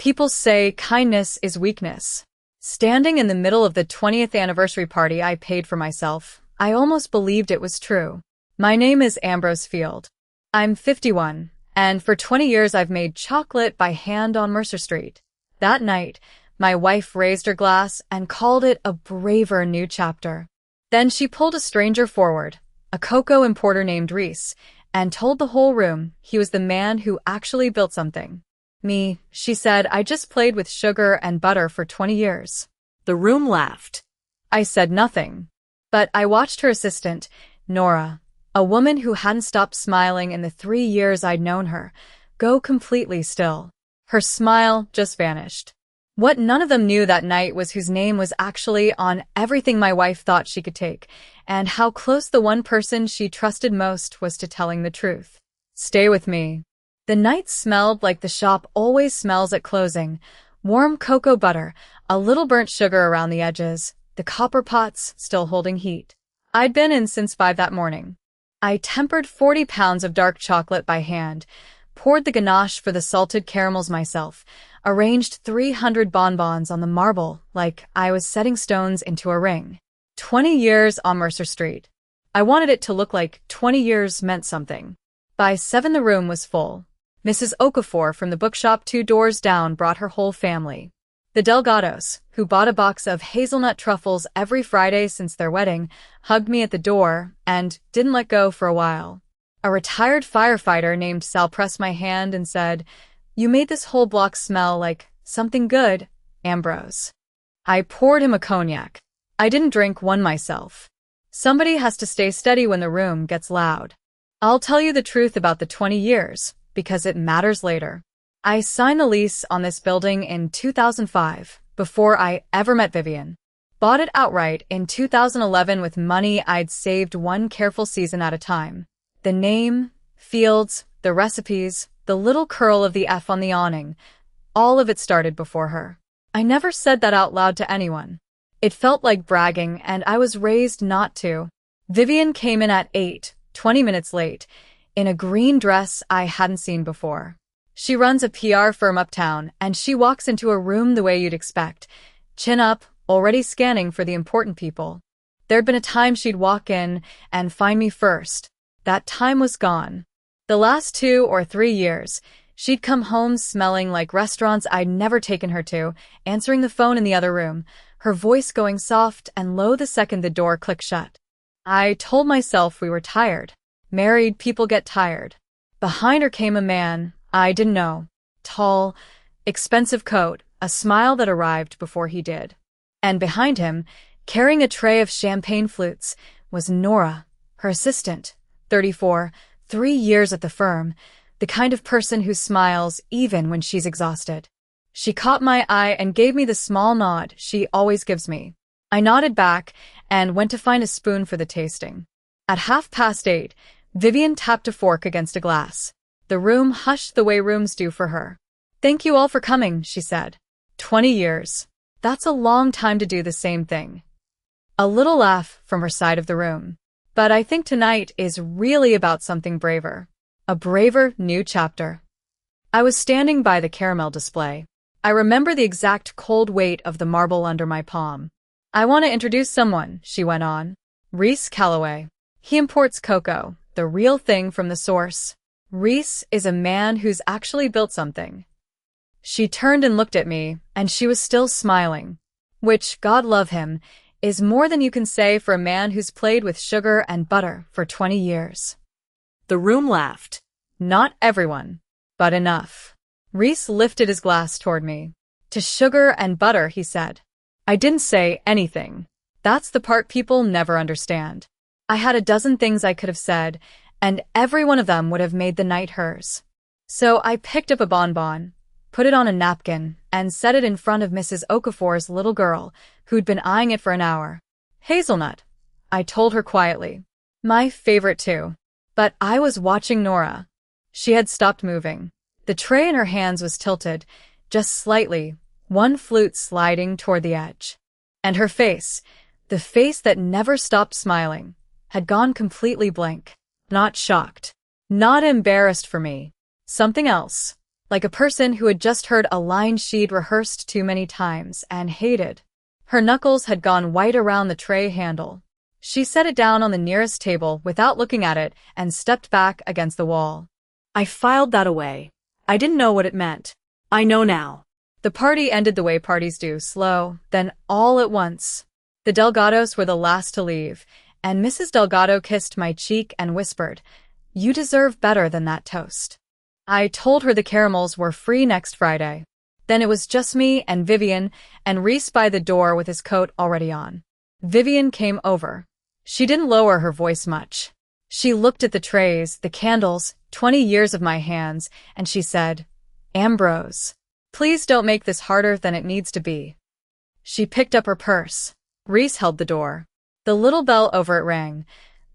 People say kindness is weakness. Standing in the middle of the 20th anniversary party I paid for myself, I almost believed it was true. My name is Ambrose Field. I'm 51, and for 20 years I've made chocolate by hand on Mercer Street. That night, my wife raised her glass and called it a braver new chapter. Then she pulled a stranger forward, a cocoa importer named Reese, and told the whole room he was the man who actually built something. Me, she said, I just played with sugar and butter for 20 years. The room laughed. I said nothing. But I watched her assistant, Nora, a woman who hadn't stopped smiling in the 3 years I'd known her, go completely still. Her smile just vanished. What none of them knew that night was whose name was actually on everything my wife thought she could take, and how close the one person she trusted most was to telling the truth. Stay with me. The night smelled like the shop always smells at closing. Warm cocoa butter, a little burnt sugar around the edges, the copper pots still holding heat. I'd been in since 5 that morning. I tempered 40 pounds of dark chocolate by hand, poured the ganache for the salted caramels myself, arranged 300 bonbons on the marble like I was setting stones into a ring. 20 years on Mercer Street. I wanted it to look like 20 years meant something. By 7 the room was full. Mrs. Okafor from the bookshop 2 doors down brought her whole family. The Delgados, who bought a box of hazelnut truffles every Friday since their wedding, hugged me at the door and didn't let go for a while. A retired firefighter named Sal pressed my hand and said, "You made this whole block smell like something good, Ambrose." I poured him a cognac. I didn't drink one myself. Somebody has to stay steady when the room gets loud. I'll tell you the truth about the 20 years, because it matters later. I signed the lease on this building in 2005, before I ever met Vivian. Bought it outright in 2011 with money I'd saved one careful season at a time. The name, fields, the recipes, the little curl of the F on the awning, all of it started before her. I never said that out loud to anyone. It felt like bragging, and I was raised not to. Vivian came in at 8, 20 minutes late, in a green dress I hadn't seen before. She runs a PR firm uptown, and she walks into a room the way you'd expect, chin up, already scanning for the important people. There'd been a time she'd walk in and find me first. That time was gone. The last 2 or 3 years, she'd come home smelling like restaurants I'd never taken her to, answering the phone in the other room, her voice going soft and low the second the door clicked shut. I told myself we were tired. Married people get tired. Behind her came a man I didn't know. Tall, expensive coat, a smile that arrived before he did. And behind him, carrying a tray of champagne flutes, was Nora, her assistant, 34, 3 years at the firm, the kind of person who smiles even when she's exhausted. She caught my eye and gave me the small nod she always gives me. I nodded back and went to find a spoon for the tasting. At 8:30, Vivian tapped a fork against a glass. The room hushed the way rooms do for her. "Thank you all for coming," she said. 20 years. That's a long time to do the same thing. A little laugh from her side of the room. But I think tonight is really about something braver. A braver new chapter. I was standing by the caramel display. I remember the exact cold weight of the marble under my palm. "I want to introduce someone," she went on. "Reese Calloway. He imports cocoa, the real thing from the source. Reese is a man who's actually built something." She turned and looked at me, and she was still smiling. Which, God love him, is more than you can say for a man who's played with sugar and butter for 20 years. The room laughed. Not everyone, but enough. Reese lifted his glass toward me. "To sugar and butter," he said. I didn't say anything. That's the part people never understand. I had a dozen things I could have said, and every one of them would have made the night hers. So I picked up a bonbon, put it on a napkin, and set it in front of Mrs. Okafor's little girl, who'd been eyeing it for an hour. "Hazelnut," I told her quietly. "My favorite too." But I was watching Nora. She had stopped moving. The tray in her hands was tilted, just slightly, one flute sliding toward the edge. And her face, the face that never stopped smiling, had gone completely blank. Not shocked. Not embarrassed for me. Something else. like a person who had just heard a line she'd rehearsed too many times and hated. Her knuckles had gone white around the tray handle. She set it down on the nearest table without looking at it and stepped back against the wall. I filed that away. I didn't know what it meant. I know now. The party ended the way parties do, slow, then all at once. The Delgados were the last to leave, and Mrs. Delgado kissed my cheek and whispered, "You deserve better than that toast." I told her the caramels were free next Friday. Then it was just me and Vivian, and Reese by the door with his coat already on. Vivian came over. She didn't lower her voice much. She looked at the trays, the candles, 20 years of my hands, and she said, "Ambrose, please don't make this harder than it needs to be." She picked up her purse. Reese held the door. The little bell over it rang,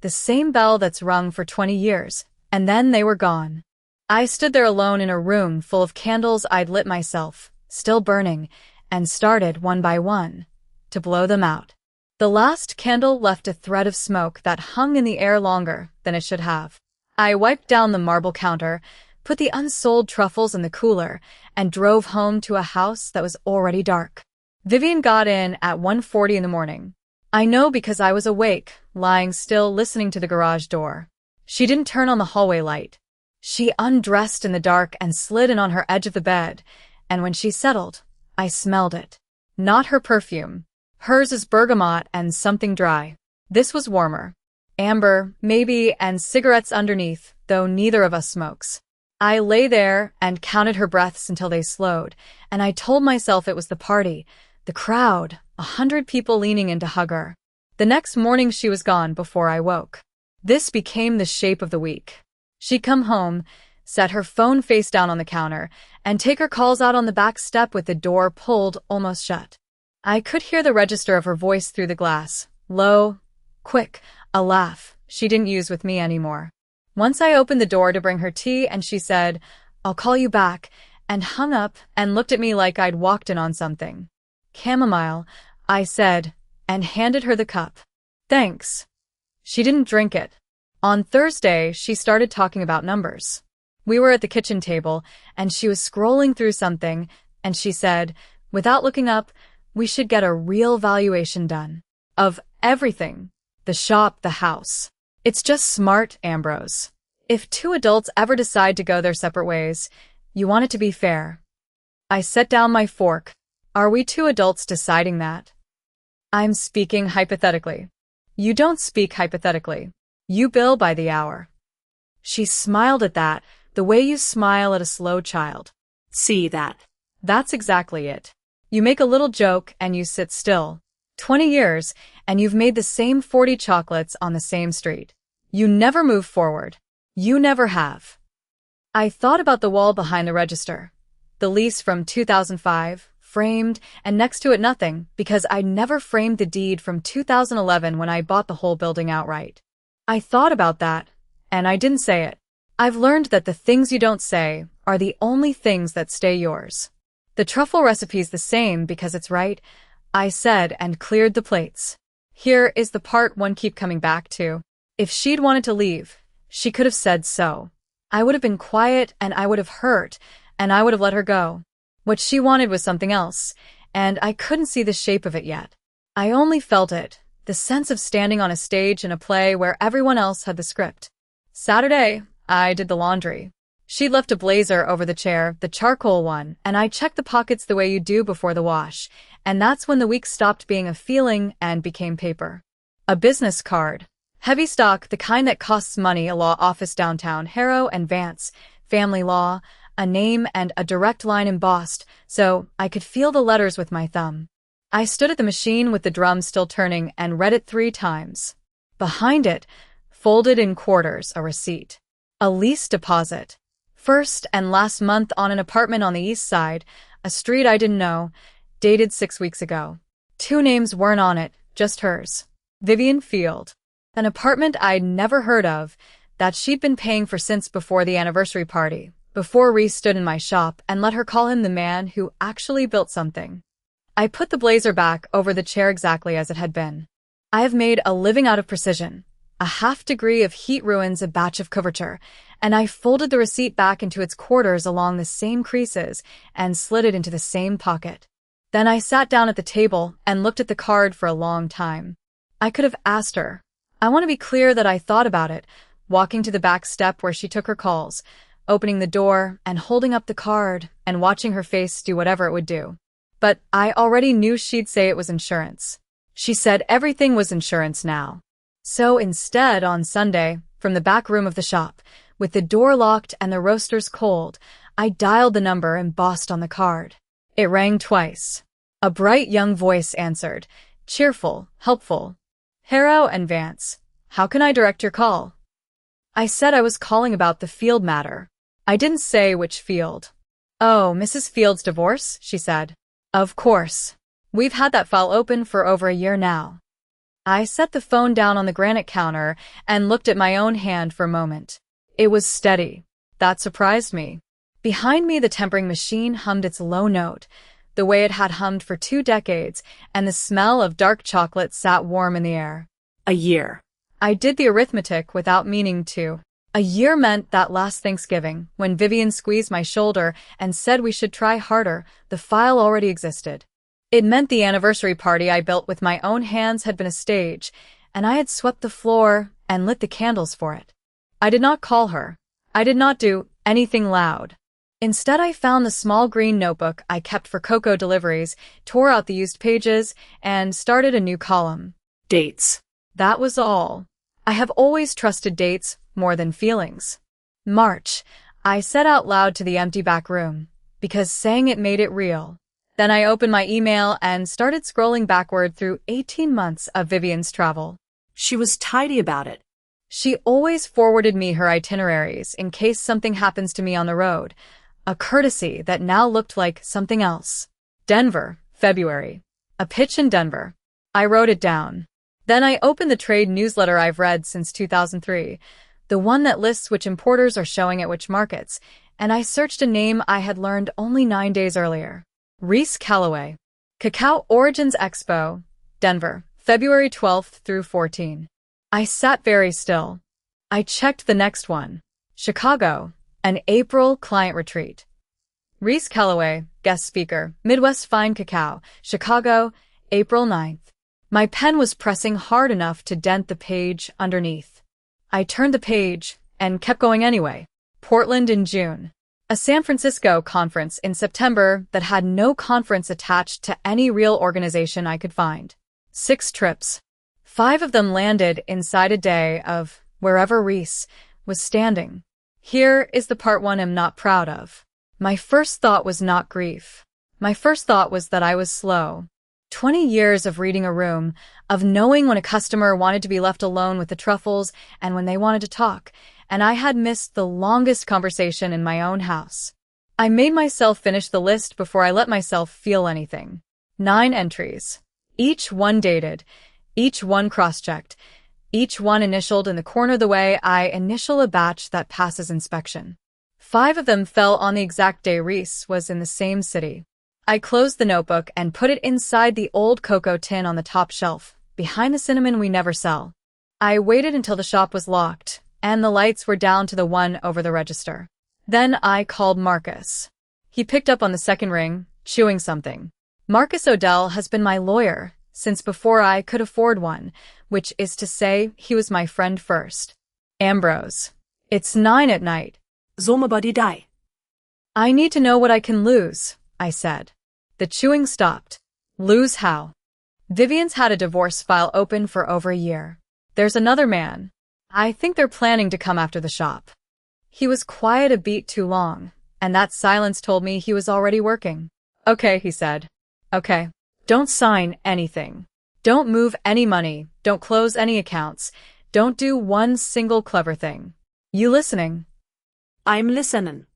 the same bell that's rung for 20 years, and then they were gone. I stood there alone in a room full of candles I'd lit myself, still burning, and started, one by one, to blow them out. The last candle left a thread of smoke that hung in the air longer than it should have. I wiped down the marble counter, put the unsold truffles in the cooler, and drove home to a house that was already dark. Vivian got in at 1:40 in the morning. I know because I was awake, lying still listening to the garage door. She didn't turn on the hallway light. She undressed in the dark and slid in on her edge of the bed, and when she settled, I smelled it. Not her perfume. Hers is bergamot and something dry. This was warmer. Amber, maybe, and cigarettes underneath, though neither of us smokes. I lay there and counted her breaths until they slowed, and I told myself it was the party, the crowd, 100 people leaning in to hug her. The next morning she was gone before I woke. This became the shape of the week. She'd come home, set her phone face down on the counter, and take her calls out on the back step with the door pulled almost shut. I could hear the register of her voice through the glass, low, quick, a laugh she didn't use with me anymore. Once I opened the door to bring her tea and she said, "I'll call you back," and hung up and looked at me like I'd walked in on something. "Chamomile," I said, and handed her the cup. "Thanks." She didn't drink it. On Thursday, she started talking about numbers. We were at the kitchen table, and she was scrolling through something, and she said, without looking up, "We should get a real valuation done. Of everything. The shop, the house. It's just smart, Ambrose. If two adults ever decide to go their separate ways, you want it to be fair." I set down my fork. Are we two adults deciding that? I'm speaking hypothetically. You don't speak hypothetically. You bill by the hour. She smiled at that, the way you smile at a slow child. See that? That's exactly it. You make a little joke and you sit still. 20 years, and you've made the same 40 chocolates on the same street. You never move forward. You never have. I thought about the wall behind the register. The lease from 2005, framed, and next to it nothing, because I never framed the deed from 2011 when I bought the whole building outright. I thought about that, and I didn't say it. I've learned that the things you don't say are the only things that stay yours. The truffle recipe's the same because it's right, I said and cleared the plates. Here is the part one keep coming back to. If she'd wanted to leave, she could have said so. I would have been quiet and I would have hurt, and I would have let her go. What she wanted was something else, and I couldn't see the shape of it yet. I only felt it. The sense of standing on a stage in a play where everyone else had the script. Saturday, I did the laundry. She'd left a blazer over the chair, the charcoal one, and I checked the pockets the way you do before the wash, and that's when the week stopped being a feeling and became paper. A business card. Heavy stock, the kind that costs money, a law office downtown, Harrow and Vance, family law, a name and a direct line embossed, so I could feel the letters with my thumb. I stood at the machine with the drum still turning and read it 3 times. Behind it, folded in quarters, a receipt. A lease deposit. First and last month on an apartment on the east side, a street I didn't know, dated 6 weeks ago. 2 names weren't on it, just hers. Vivian Field. An apartment I'd never heard of, that she'd been paying for since before the anniversary party, before Reese stood in my shop and let her call him the man who actually built something. I put the blazer back over the chair exactly as it had been. I have made a living out of precision. A half degree of heat ruins a batch of couverture, and I folded the receipt back into its quarters along the same creases and slid it into the same pocket. Then I sat down at the table and looked at the card for a long time. I could have asked her. I want to be clear that I thought about it, walking to the back step where she took her calls, opening the door and holding up the card and watching her face do whatever it would do. But I already knew she'd say it was insurance. She said everything was insurance now. So instead, on Sunday, from the back room of the shop, with the door locked and the roasters cold, I dialed the number embossed on the card. It rang twice. A bright young voice answered, cheerful, helpful. Harrow and Vance, how can I direct your call? I said I was calling about the Field matter. I didn't say which field. Oh, Mrs. Field's divorce, she said. Of course. We've had that file open for over a year now. I set the phone down on the granite counter and looked at my own hand for a moment. It was steady. That surprised me. Behind me, the tempering machine hummed its low note, the way it had hummed for 2 decades, and the smell of dark chocolate sat warm in the air. A year. I did the arithmetic without meaning to. A year meant that last Thanksgiving, when Vivian squeezed my shoulder and said we should try harder, the file already existed. It meant the anniversary party I built with my own hands had been a stage, and I had swept the floor and lit the candles for it. I did not call her. I did not do anything loud. Instead, I found the small green notebook I kept for cocoa deliveries, tore out the used pages, and started a new column. Dates. That was all. I have always trusted dates more than feelings. March, I said out loud to the empty back room, because saying it made it real. Then I opened my email and started scrolling backward through 18 months of Vivian's travel. She was tidy about it. She always forwarded me her itineraries in case something happens to me on the road, a courtesy that now looked like something else. Denver, February. A pitch in Denver. I wrote it down. Then I opened the trade newsletter I've read since 2003, the one that lists which importers are showing at which markets, and I searched a name I had learned only 9 days earlier. Reese Calloway. Cacao Origins Expo, Denver, February 12th through 14. I sat very still. I checked the next one. Chicago, an April client retreat. Reese Calloway, guest speaker, Midwest Fine Cacao, Chicago, April 9th. My pen was pressing hard enough to dent the page underneath. I turned the page and kept going anyway. Portland in June. A San Francisco conference in September that had no conference attached to any real organization I could find. 6 trips. 5 of them landed inside a day of wherever Reese was standing. Here is the part one I'm not proud of. My first thought was not grief. My first thought was that I was slow. 20 years of reading a room, of knowing when a customer wanted to be left alone with the truffles and when they wanted to talk, and I had missed the longest conversation in my own house. I made myself finish the list before I let myself feel anything. 9 entries. Each one dated. Each one cross-checked. Each one initialed in the corner the way I initial a batch that passes inspection. 5 of them fell on the exact day Reese was in the same city. I closed the notebook and put it inside the old cocoa tin on the top shelf, behind the cinnamon we never sell. I waited until the shop was locked, and the lights were down to the one over the register. Then I called Marcus. He picked up on the second ring, chewing something. Marcus Odell has been my lawyer since before I could afford one, which is to say he was my friend first. Ambrose. It's 9 at night. Somebody die. I need to know what I can lose, I said. The chewing stopped. Lose how? Vivian's had a divorce file open for over a year. There's another man. I think they're planning to come after the shop. He was quiet a beat too long, and that silence told me he was already working. Okay, he said. Okay. Don't sign anything. Don't move any money. Don't close any accounts. Don't do one single clever thing. You listening? I'm listening.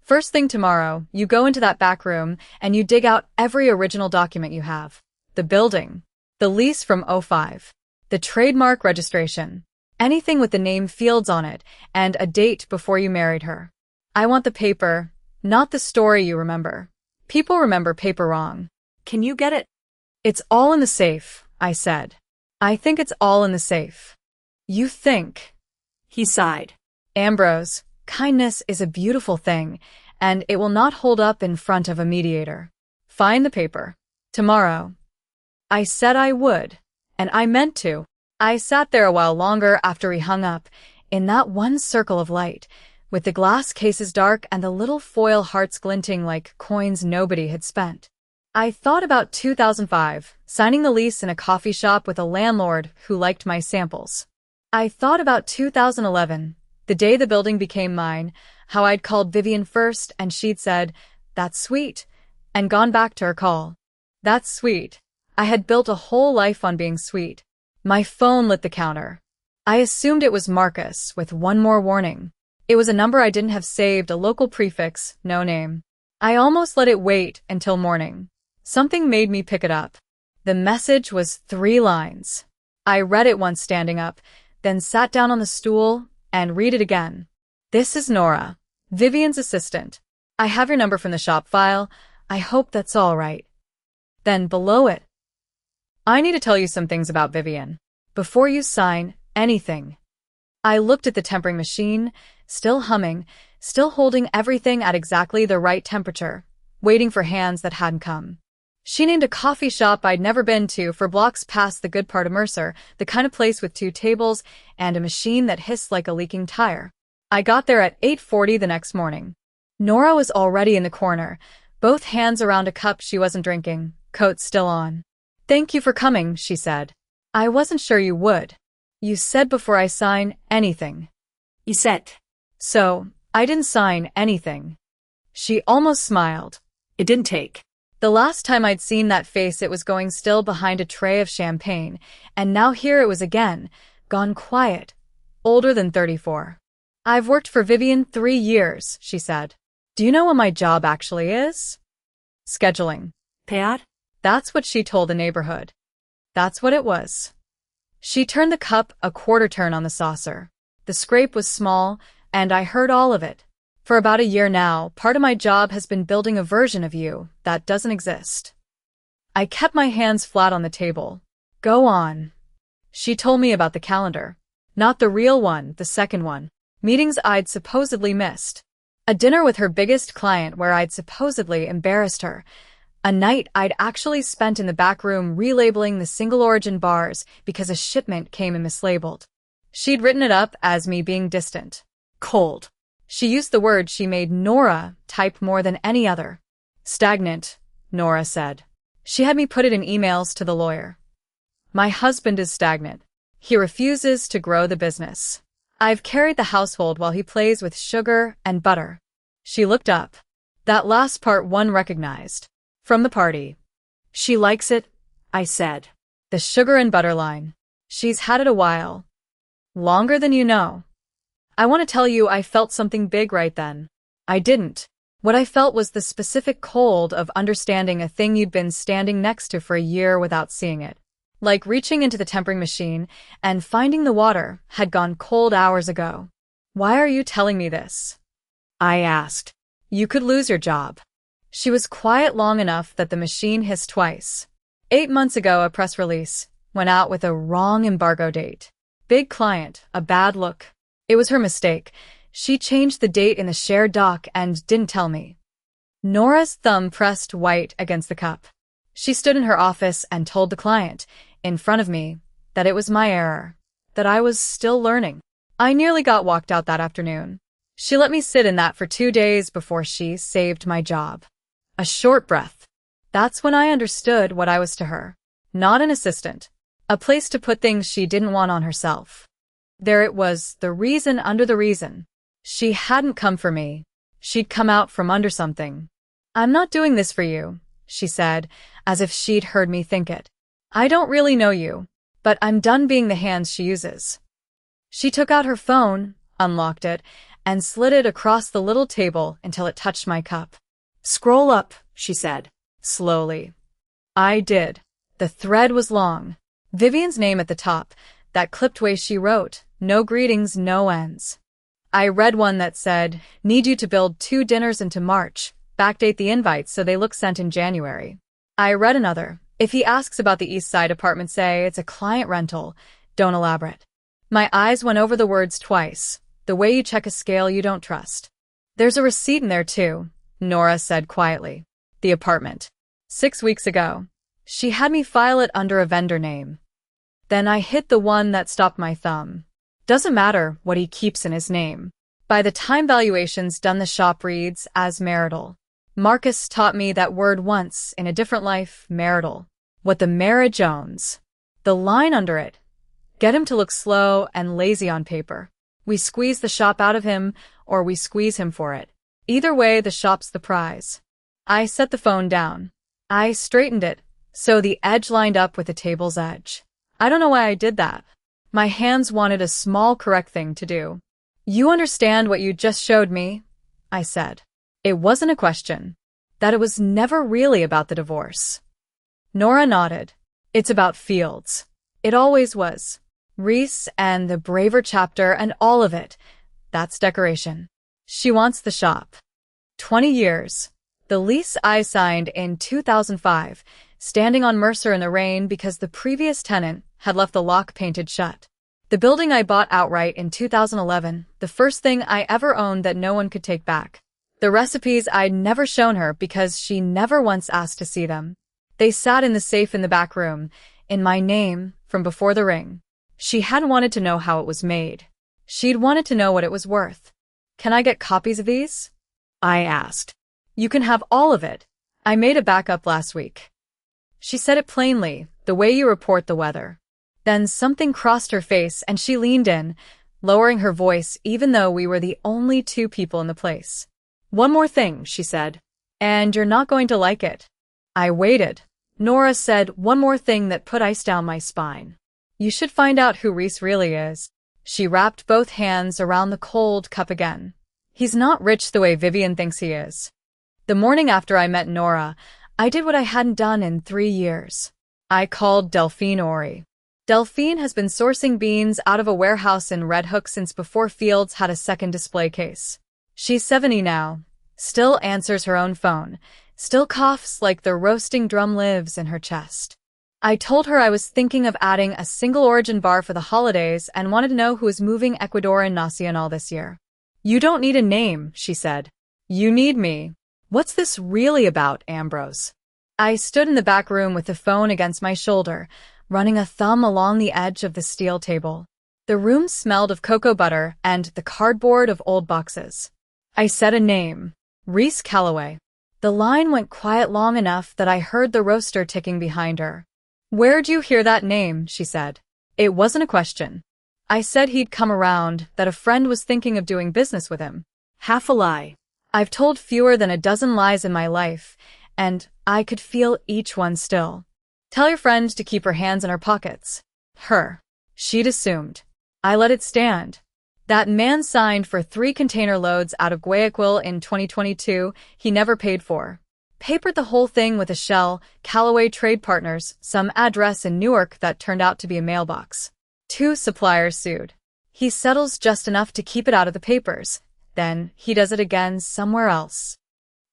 First thing tomorrow, you go into that back room and you dig out every original document you have. The building. The lease from '05. The trademark registration. Anything with the name Fields on it and a date before you married her. I want the paper, not the story you remember. People remember paper wrong. Can you get it? It's all in the safe, I said. I think it's all in the safe. You think? He sighed. Ambrose, kindness is a beautiful thing, and it will not hold up in front of a mediator. Find the paper. Tomorrow. I said I would, and I meant to. I sat there a while longer after he hung up, in that one circle of light, with the glass cases dark and the little foil hearts glinting like coins nobody had spent. I thought about 2005, signing the lease in a coffee shop with a landlord who liked my samples. I thought about 2011, the day the building became mine, how I'd called Vivian first and she'd said, "That's sweet," and gone back to her call. That's sweet. I had built a whole life on being sweet. My phone lit the counter. I assumed it was Marcus, with one more warning. It was a number I didn't have saved, a local prefix, no name. I almost let it wait until morning. Something made me pick it up. The message was 3 lines. I read it once standing up, then sat down on the stool and read it again. This is Nora, Vivian's assistant. I have your number from the shop file. I hope that's all right. Then below it, I need to tell you some things about Vivian before you sign anything. I looked at the tempering machine, still humming, still holding everything at exactly the right temperature, waiting for hands that hadn't come. She named a coffee shop I'd never been to for blocks past the good part of Mercer, the kind of place with 2 tables and a machine that hissed like a leaking tire. I got there at 8:40 the next morning. Nora was already in the corner, both hands around a cup she wasn't drinking, coat still on. "Thank you for coming," she said. "I wasn't sure you would. You said before I sign anything." You said. So, I didn't sign anything. She almost smiled. It didn't take. The last time I'd seen that face it was going still behind a tray of champagne, and now here it was again, gone quiet, older than 34. "I've worked for Vivian 3 years, she said. "Do you know what my job actually is?" "Scheduling." Payat? That's what she told the neighborhood. That's what it was. She turned the cup a quarter turn on the saucer. The scrape was small, and I heard all of it. "For about a year now, part of my job has been building a version of you that doesn't exist." I kept my hands flat on the table. "Go on." She told me about the calendar. Not the real one, the second one. Meetings I'd supposedly missed. A dinner with her biggest client where I'd supposedly embarrassed her. A night I'd actually spent in the back room relabeling the single origin bars because a shipment came in mislabeled. She'd written it up as me being distant. Cold. She used the word she made Nora type more than any other. "Stagnant," Nora said. She had me put it in emails to the lawyer. "My husband is stagnant. He refuses to grow the business. I've carried the household while he plays with sugar and butter." She looked up. That last part one recognized. From the party. "She likes it," I said. "The sugar and butter line. She's had it a while. Longer than you know." I want to tell you I felt something big right then. I didn't. What I felt was the specific cold of understanding a thing you'd been standing next to for a year without seeing it. Like reaching into the tempering machine and finding the water had gone cold hours ago. "Why are you telling me this?" I asked. "You could lose your job." She was quiet long enough that the machine hissed twice. 8 months ago, a press release went out with a wrong embargo date. Big client, a bad look. It was her mistake. She changed the date in the shared doc and didn't tell me. Nora's thumb pressed white against the cup. She stood in her office and told the client, in front of me, that it was my error, that I was still learning. I nearly got walked out that afternoon. She let me sit in that for 2 days before she saved my job. A short breath. That's when I understood what I was to her. Not an assistant. A place to put things she didn't want on herself. There it was, the reason under the reason. She hadn't come for me. She'd come out from under something. "I'm not doing this for you," she said, as if she'd heard me think it. "I don't really know you, but I'm done being the hands she uses." She took out her phone, unlocked it, and slid it across the little table until it touched my cup. "Scroll up," she said, slowly. I did. The thread was long. Vivian's name at the top, that clipped way she wrote, no greetings, no ends. I read one that said, "Need you to build 2 dinners into March, backdate the invites so they look sent in January." I read another, "If he asks about the East Side apartment, say it's a client rental, don't elaborate." My eyes went over the words twice. The way you check a scale you don't trust. There's a receipt in there too, Nora said quietly. The apartment. 6 weeks ago. She had me file it under a vendor name. Then I hit the one that stopped my thumb. Doesn't matter what he keeps in his name. By the time valuation's done, the shop reads as marital. Marcus taught me that word once in a different life, marital. What the marriage owns. The line under it. Get him to look slow and lazy on paper. We squeeze the shop out of him, or we squeeze him for it. Either way, the shop's the prize. I set the phone down. I straightened it, so the edge lined up with the table's edge. I don't know why I did that. My hands wanted a small correct thing to do. You understand what you just showed me? I said. It wasn't a question. That it was never really about the divorce. Nora nodded. It's about Fields. It always was. Reese and the braver chapter and all of it. That's decoration. She wants the shop. 20 years. The lease I signed in 2005, standing on Mercer in the rain because the previous tenant had left the lock painted shut. The building I bought outright in 2011, the first thing I ever owned that no one could take back. The recipes I'd never shown her because she never once asked to see them. They sat in the safe in the back room, in my name, from before the ring. She hadn't wanted to know how it was made. She'd wanted to know what it was worth. Can I get copies of these? I asked. You can have all of it. I made a backup last week. She said it plainly, the way you report the weather. Then something crossed her face and she leaned in, lowering her voice even though we were the only 2 people in the place. One more thing, she said. And you're not going to like it. I waited. Nora said one more thing that put ice down my spine. You should find out who Reese really is. She wrapped both hands around the cold cup again. He's not rich the way Vivian thinks he is. The morning after I met Nora, I did what I hadn't done in 3 years. I called Delphine Ori. Delphine has been sourcing beans out of a warehouse in Red Hook since before Fields had a second display case. She's 70 now, still answers her own phone, still coughs like the roasting drum lives in her chest. I told her I was thinking of adding a single origin bar for the holidays and wanted to know who is moving Ecuadorian Nacional this year. You don't need a name, she said. You need me. What's this really about, Ambrose? I stood in the back room with the phone against my shoulder, running a thumb along the edge of the steel table. The room smelled of cocoa butter and the cardboard of old boxes. I said a name. Reese Calloway. The line went quiet long enough that I heard the roaster ticking behind her. Where'd you hear that name? She said. It wasn't a question. I said he'd come around, that a friend was thinking of doing business with him. Half a lie. I've told fewer than a dozen lies in my life, and I could feel each one still. Tell your friend to keep her hands in her pockets. Her. She'd assumed. I let it stand. That man signed for 3 container loads out of Guayaquil in 2022 he never paid for. Papered the whole thing with a shell, Callaway Trade Partners, some address in Newark that turned out to be a mailbox. 2 suppliers sued. He settles just enough to keep it out of the papers. Then he does it again somewhere else.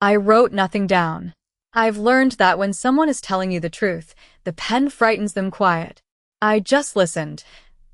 I wrote nothing down. I've learned that when someone is telling you the truth, the pen frightens them quiet. I just listened,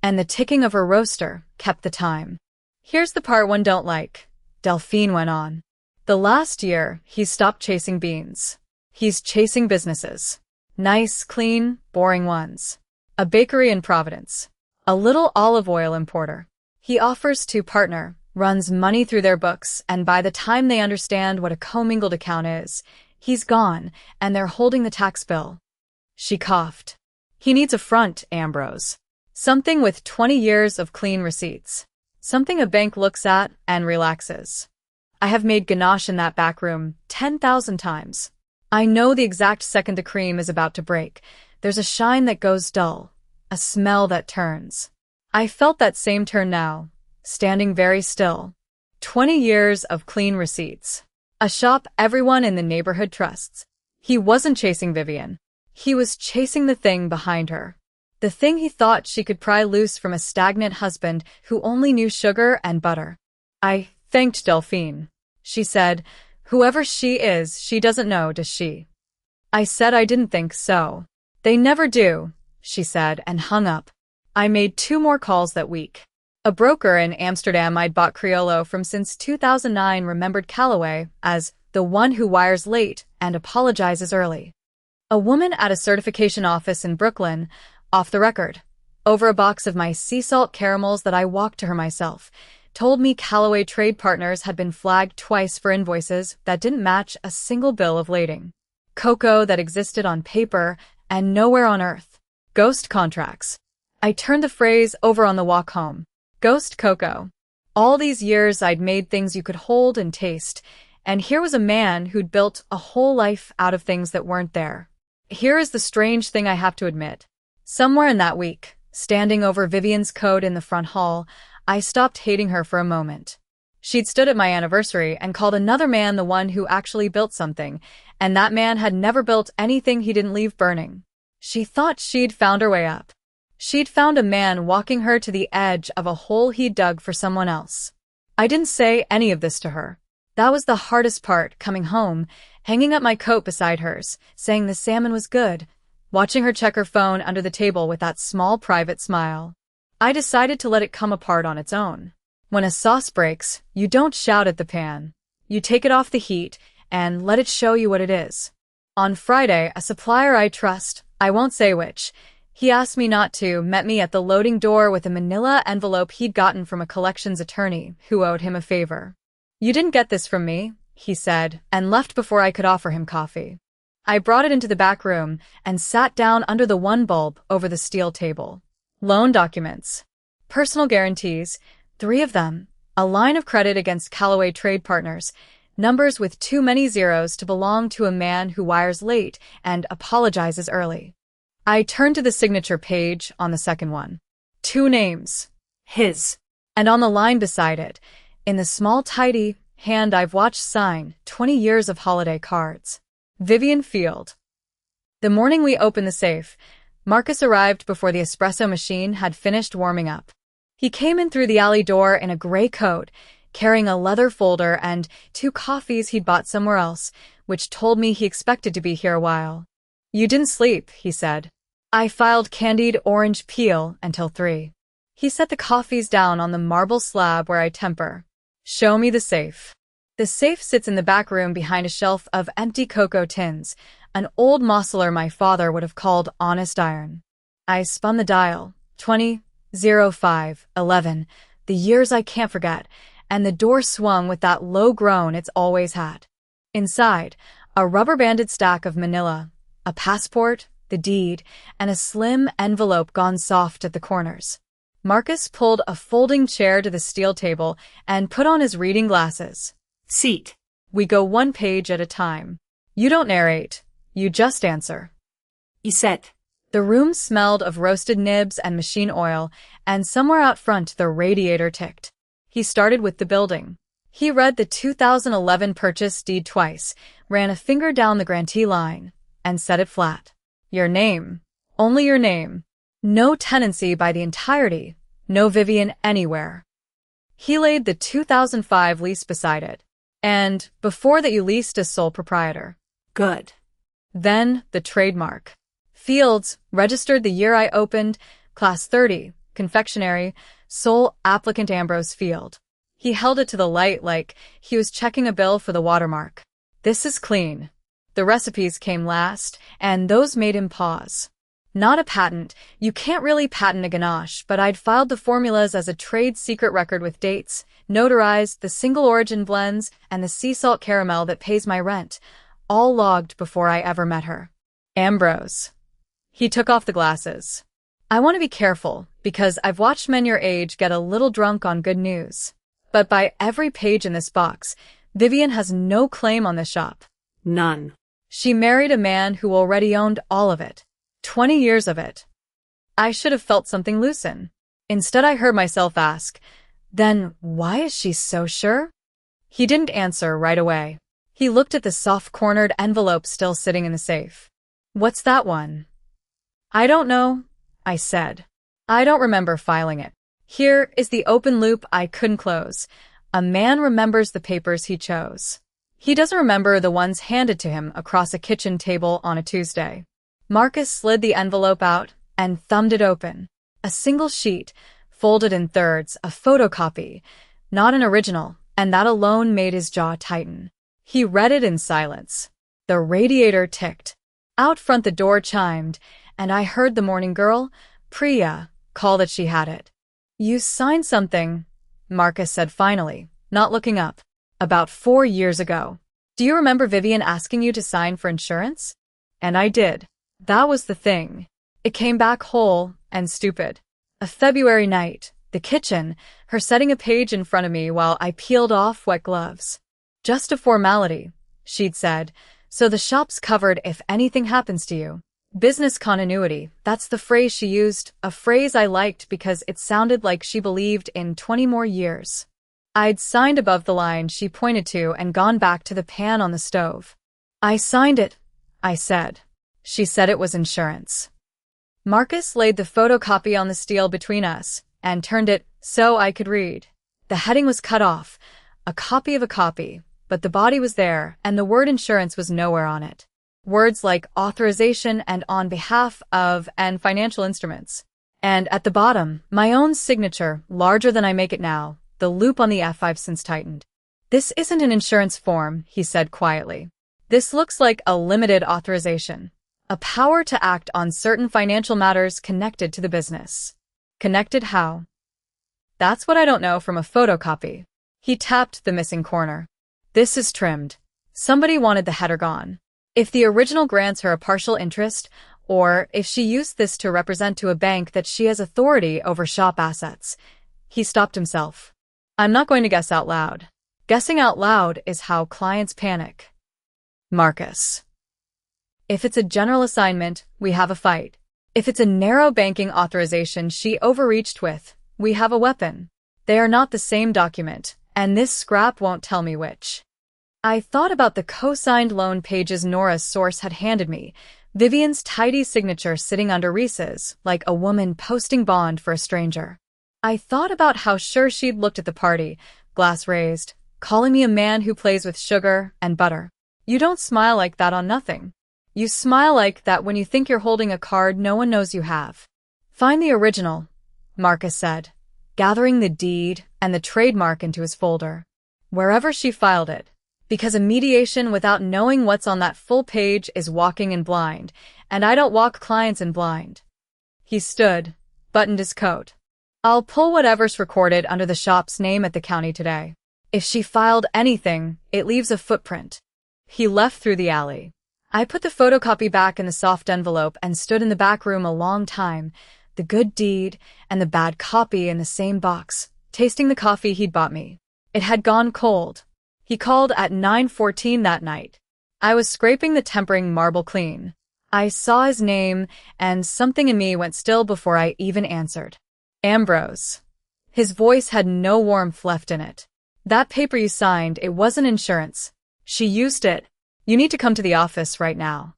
and the ticking of her roaster kept the time. Here's the part one don't like, Delphine went on. The last year, he's stopped chasing beans. He's chasing businesses. Nice, clean, boring ones. A bakery in Providence. A little olive oil importer. He offers to partner, runs money through their books, and by the time they understand what a commingled account is, he's gone, and they're holding the tax bill. She coughed. He needs a front, Ambrose. Something with 20 years of clean receipts. Something a bank looks at and relaxes. I have made ganache in that back room 10,000 times. I know the exact second the cream is about to break. There's a shine that goes dull, a smell that turns. I felt that same turn now, standing very still. 20 years of clean receipts. A shop everyone in the neighborhood trusts. He wasn't chasing Vivian. He was chasing the thing behind her. The thing he thought she could pry loose from a stagnant husband who only knew sugar and butter. I thanked Delphine. She said, whoever she is, she doesn't know, does she? I said I didn't think so. They never do, she said, and hung up. I made 2 more calls that week. A broker in Amsterdam I'd bought Criollo from since 2009 remembered Callaway as the one who wires late and apologizes early. A woman at a certification office in Brooklyn, off the record, over a box of my sea salt caramels that I walked to her myself, told me Callaway trade partners had been flagged twice for invoices that didn't match a single bill of lading. Cocoa that existed on paper and nowhere on earth. Ghost contracts. I turned the phrase over on the walk home. Ghost cocoa. All these years I'd made things you could hold and taste, and here was a man who'd built a whole life out of things that weren't there. Here is the strange thing I have to admit. Somewhere in that week, standing over Vivian's coat in the front hall, I stopped hating her for a moment. She'd stood at my anniversary and called another man the one who actually built something, and that man had never built anything he didn't leave burning. She thought she'd found her way up. She'd found a man walking her to the edge of a hole he'd dug for someone else. I didn't say any of this to her. That was the hardest part, coming home, hanging up my coat beside hers, saying the salmon was good, watching her check her phone under the table with that small private smile. I decided to let it come apart on its own. When a sauce breaks, you don't shout at the pan. You take it off the heat and let it show you what it is. On Friday, a supplier I trust, I won't say which, he asked me not to, met me at the loading door with a manila envelope he'd gotten from a collections attorney who owed him a favor. "You didn't get this from me," he said, and left before I could offer him coffee. I brought it into the back room and sat down under the one bulb over the steel table. Loan documents. Personal guarantees, 3 of them, a line of credit against Callaway trade partners, numbers with too many zeros to belong to a man who wires late and apologizes early. I turned to the signature page on the second one. 2 names. His. And on the line beside it, in the small tidy hand I've watched sign 20 years of holiday cards. Vivian Field. The morning we opened the safe, Marcus arrived before the espresso machine had finished warming up. He came in through the alley door in a gray coat, carrying a leather folder and 2 coffees he'd bought somewhere else, which told me he expected to be here a while. "You didn't sleep," he said. "I filed candied orange peel until 3. He set the coffees down on the marble slab where I temper. "Show me the safe." The safe sits in the back room behind a shelf of empty cocoa tins, an old Mosseler my father would have called honest iron. I spun the dial, 20, 05, 11, the years I can't forget, and the door swung with that low groan it's always had. Inside, a rubber-banded stack of manila, a passport, the deed, and a slim envelope gone soft at the corners. Marcus pulled a folding chair to the steel table and put on his reading glasses. "Seat." We go 1 page at a time. You don't narrate. You just answer. "Iset." The room smelled of roasted nibs and machine oil, and somewhere out front the radiator ticked. He started with the building. He read the 2011 purchase deed twice, ran a finger down the grantee line, and set it flat. "Your name. Only your name. No tenancy by the entirety. No Vivian anywhere." He laid the 2005 lease beside it. "And before that you leased as sole proprietor." "Good." Then the trademark. "Fields, registered the year I opened, class 30, confectionery, sole applicant Ambrose Field." He held it to the light like he was checking a bill for the watermark. "This is clean." The recipes came last, and those made him pause. Not a patent. You can't really patent a ganache, but I'd filed the formulas as a trade secret record with dates, notarized the single origin blends, and the sea salt caramel that pays my rent, all logged before I ever met her. Ambrose. He took off the glasses. "I want to be careful, because I've watched men your age get a little drunk on good news. But by every page in this box, Vivian has no claim on this shop." "None." "She married a man who already owned all of it. 20 years of it." I should have felt something loosen. Instead, I heard myself ask, "Then why is she so sure?" He didn't answer right away. He looked at the soft-cornered envelope still sitting in the safe. "What's that one?" "I don't know," I said. "I don't remember filing it. Here is the open loop I couldn't close. A man remembers the papers he chose. He doesn't remember the ones handed to him across a kitchen table on a Tuesday." Marcus slid the envelope out and thumbed it open. A single sheet, folded in thirds, a photocopy, not an original, and that alone made his jaw tighten. He read it in silence. The radiator ticked. Out front the door chimed, and I heard the morning girl, Priya, call that she had it. "You signed something," Marcus said finally, not looking up. "About 4 years ago. Do you remember Vivian asking you to sign for insurance?" And I did. That was the thing. It came back whole and stupid. A February night, the kitchen, her setting a page in front of me while I peeled off wet gloves. "Just a formality," she'd said, "so the shop's covered if anything happens to you." Business continuity, that's the phrase she used, a phrase I liked because it sounded like she believed in 20 more years. I'd signed above the line she pointed to and gone back to the pan on the stove. "I signed it," I said. She said it was insurance. Marcus laid the photocopy on the steel between us and turned it so I could read. The heading was cut off, a copy of a copy, but the body was there and the word insurance was nowhere on it. Words like authorization and on behalf of and financial instruments. And at the bottom, my own signature, larger than I make it now, the loop on the F5 since tightened. "This isn't an insurance form," he said quietly. "This looks like a limited authorization. A power to act on certain financial matters connected to the business." Connected how? That's what I don't know from a photocopy. He tapped the missing corner. "This is trimmed. Somebody wanted the header gone. If the original grants her a partial interest, or if she used this to represent to a bank that she has authority over shop assets." He stopped himself. "I'm not going to guess out loud. Guessing out loud is how clients panic." Marcus. "If it's a general assignment, we have a fight. If it's a narrow banking authorization she overreached with, we have a weapon. They are not the same document, and this scrap won't tell me which." I thought about the co-signed loan pages Nora's source had handed me, Vivian's tidy signature sitting under Reese's, like a woman posting bond for a stranger. I thought about how sure she'd looked at the party, glass raised, calling me a man who plays with sugar and butter. You don't smile like that on nothing. You smile like that when you think you're holding a card no one knows you have. "Find the original," Marcus said, gathering the deed and the trademark into his folder. "Wherever she filed it. Because a mediation without knowing what's on that full page is walking in blind, and I don't walk clients in blind." He stood, buttoned his coat. "I'll pull whatever's recorded under the shop's name at the county today. If she filed anything, it leaves a footprint." He left through the alley. I put the photocopy back in the soft envelope and stood in the back room a long time, the good deed and the bad copy in the same box, tasting the coffee he'd bought me. It had gone cold. He called at 9:14 that night. I was scraping the tempering marble clean. I saw his name, and something in me went still before I even answered. "Ambrose." His voice had no warmth left in it. "That paper you signed, it wasn't insurance. She used it. You need to come to the office right now."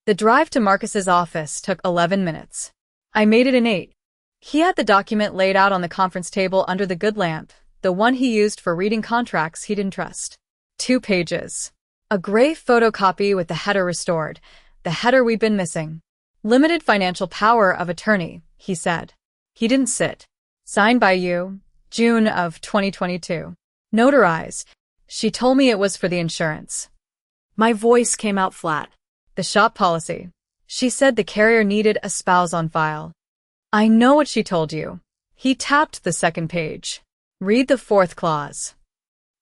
The drive to Marcus's office took 11 minutes. I made it in 8. He had the document laid out on the conference table under the good lamp, the one he used for reading contracts he didn't trust. 2 pages. A gray photocopy with the header restored, the header we'd been missing. "Limited financial power of attorney," he said. He didn't sit. "Signed by you, June of 2022. Notarized." She told me it was for the insurance. My voice came out flat. "The shop policy." She said the carrier needed a spouse on file. "I know what she told you." He tapped the second page. "Read the 4th clause."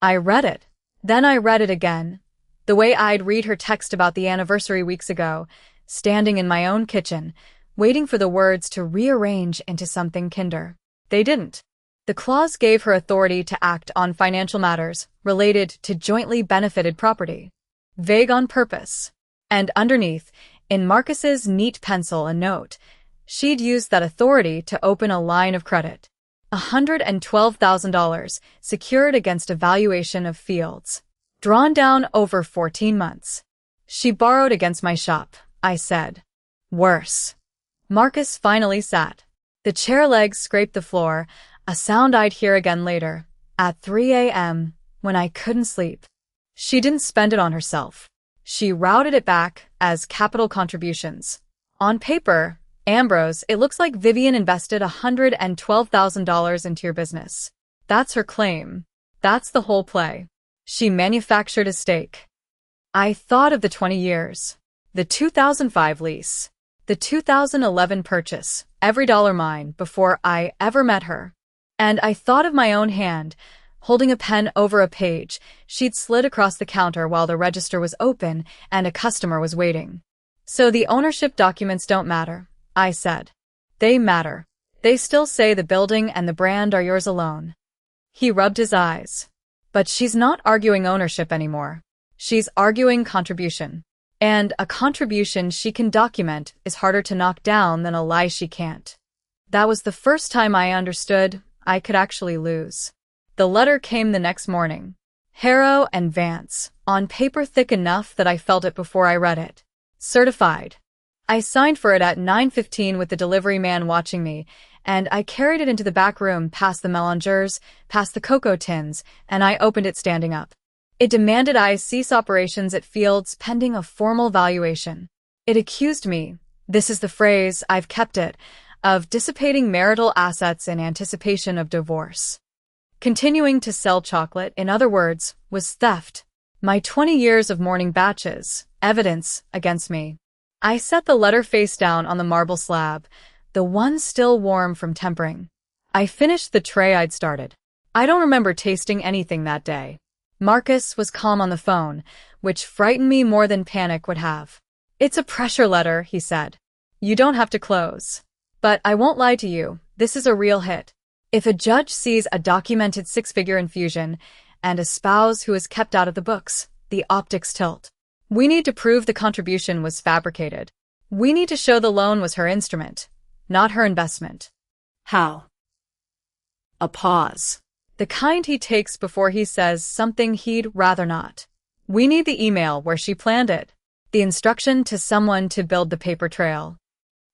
I read it. Then I read it again, the way I'd read her text about the anniversary weeks ago, standing in my own kitchen, waiting for the words to rearrange into something kinder. They didn't. The clause gave her authority to act on financial matters related to jointly benefited property. Vague on purpose. And underneath, in Marcus's neat pencil, a note. She'd used that authority to open a line of credit. $112,000 secured against a valuation of fields. Drawn down over 14 months. She borrowed against my shop, I said. Worse. Marcus finally sat. The chair legs scraped the floor, a sound I'd hear again later, at 3 a.m., when I couldn't sleep. She didn't spend it on herself. She routed it back as capital contributions. On paper, Ambrose, it looks like Vivian invested $112,000 into your business. That's her claim. That's the whole play. She manufactured a stake. I thought of the 20 years. The 2005 lease. The 2011 purchase. Every dollar mine before I ever met her. And I thought of my own hand, holding a pen over a page she'd slid across the counter while the register was open and a customer was waiting. So the ownership documents don't matter, I said. They matter. They still say the building and the brand are yours alone. He rubbed his eyes. But she's not arguing ownership anymore. She's arguing contribution. And a contribution she can document is harder to knock down than a lie she can't. That was the first time I understood I could actually lose. The letter came the next morning. Harrow and Vance, on paper thick enough that I felt it before I read it. Certified. I signed for it at 9:15 with the delivery man watching me, and I carried it into the back room past the mélangeurs, past the cocoa tins, and I opened it standing up. It demanded I cease operations at Fields pending a formal valuation. It accused me, this is the phrase, I've kept it, of dissipating marital assets in anticipation of divorce. Continuing to sell chocolate, in other words, was theft. My 20 years of morning batches, evidence against me. I set the letter face down on the marble slab, the one still warm from tempering. I finished the tray I'd started. I don't remember tasting anything that day. Marcus was calm on the phone, which frightened me more than panic would have. It's a pressure letter, he said. You don't have to close. But I won't lie to you, this is a real hit. If a judge sees a documented six-figure infusion and a spouse who is kept out of the books, the optics tilt. We need to prove the contribution was fabricated. We need to show the loan was her instrument, not her investment. How? A pause. The kind he takes before he says something he'd rather not. We need the email where she planned it. The instruction to someone to build the paper trail.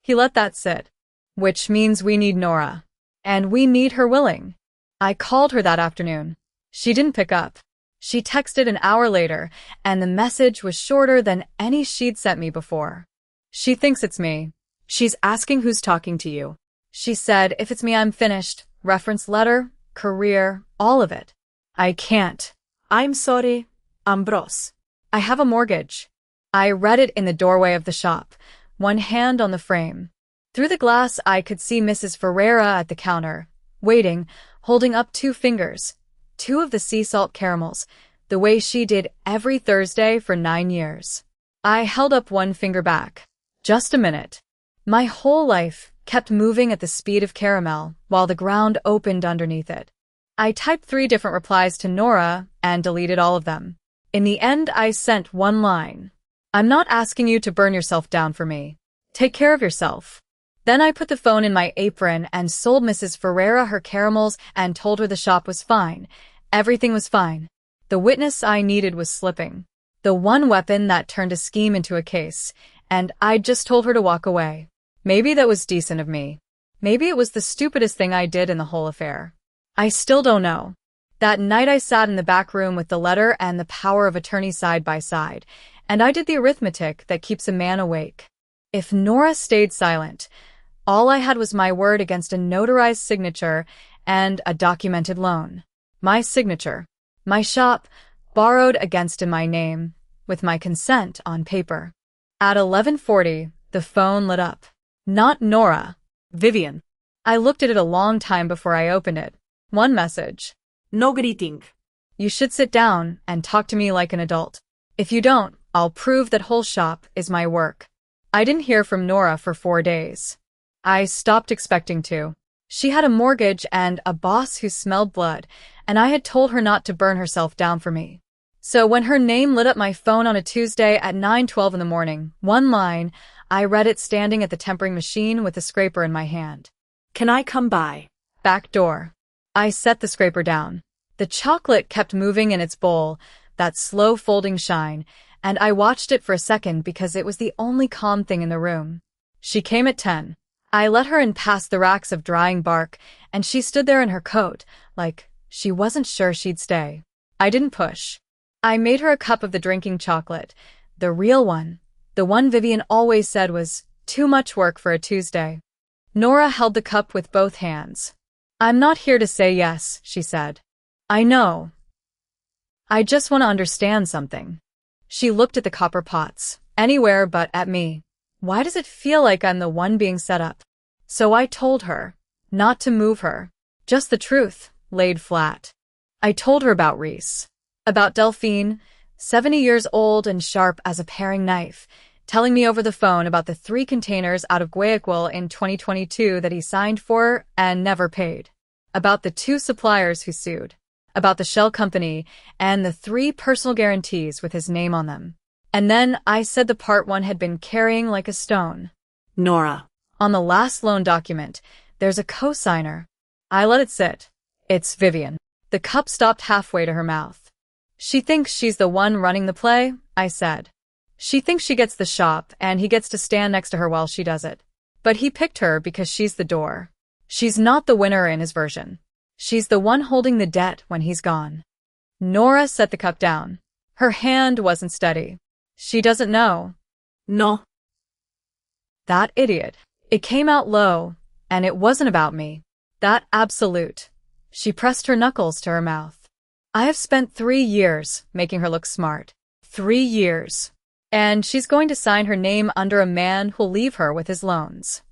He let that sit. Which means we need Nora. And we need her willing. I called her that afternoon. She didn't pick up. She texted an hour later, and the message was shorter than any she'd sent me before. She thinks it's me. She's asking who's talking to you. She said, if it's me, I'm finished. Reference letter, career, all of it. I can't. I'm sorry, Ambrose. I have a mortgage. I read it in the doorway of the shop, one hand on the frame. Through the glass, I could see Mrs. Ferreira at the counter, waiting, holding up 2 fingers, 2 of the sea salt caramels, the way she did every Thursday for 9 years. I held up 1 finger back. Just a minute. My whole life kept moving at the speed of caramel while the ground opened underneath it. I typed 3 different replies to Nora and deleted all of them. In the end, I sent 1 line. I'm not asking you to burn yourself down for me. Take care of yourself. Then I put the phone in my apron and sold Mrs. Ferreira her caramels and told her the shop was fine. Everything was fine. The witness I needed was slipping. The one weapon that turned a scheme into a case, and I'd just told her to walk away. Maybe that was decent of me. Maybe it was the stupidest thing I did in the whole affair. I still don't know. That night I sat in the back room with the letter and the power of attorney side by side, and I did the arithmetic that keeps a man awake. If Nora stayed silent, all I had was my word against a notarized signature and a documented loan. My signature. My shop, borrowed against in my name, with my consent on paper. At 11:40, the phone lit up. Not Nora. Vivian. I looked at it a long time before I opened it. 1 message. No greeting. You should sit down and talk to me like an adult. If you don't, I'll prove that whole shop is my work. I didn't hear from Nora for 4 days. I stopped expecting to. She had a mortgage and a boss who smelled blood, and I had told her not to burn herself down for me. So when her name lit up my phone on a Tuesday at 9:12 in the morning, 1 line, I read it standing at the tempering machine with the scraper in my hand. Can I come by? Back door. I set the scraper down. The chocolate kept moving in its bowl, that slow folding shine, and I watched it for a second because it was the only calm thing in the room. She came at 10. I let her in past the racks of drying bark, and she stood there in her coat, like she wasn't sure she'd stay. I didn't push. I made her a cup of the drinking chocolate, the real one, the one Vivian always said was Too much work for a Tuesday. Nora held the cup with both hands. I'm not here to say yes, she said. I know. I just want to understand something. She looked at the copper pots, anywhere but at me. Why does it feel like I'm the one being set up? So I told her, not to move her. Just the truth, laid flat. I told her about Reese. About Delphine, 70 years old and sharp as a paring knife, telling me over the phone about the 3 containers out of Guayaquil in 2022 that he signed for and never paid. About the 2 suppliers who sued. About the shell company and the 3 personal guarantees with his name on them. And then I said the part one had been carrying like a stone. Nora. On the last loan document, there's a co-signer. I let it sit. It's Vivian. The cup stopped halfway to her mouth. She thinks she's the one running the play, I said. She thinks she gets the shop and he gets to stand next to her while she does it. But he picked her because she's the door. She's not the winner in his version. She's the one holding the debt when he's gone. Nora set the cup down. Her hand wasn't steady. She doesn't know. No. That idiot. It came out low, and it wasn't about me. That absolute. She pressed her knuckles to her mouth. I have spent 3 years making her look smart. 3 years. And she's going to sign her name under a man who'll leave her with his loans.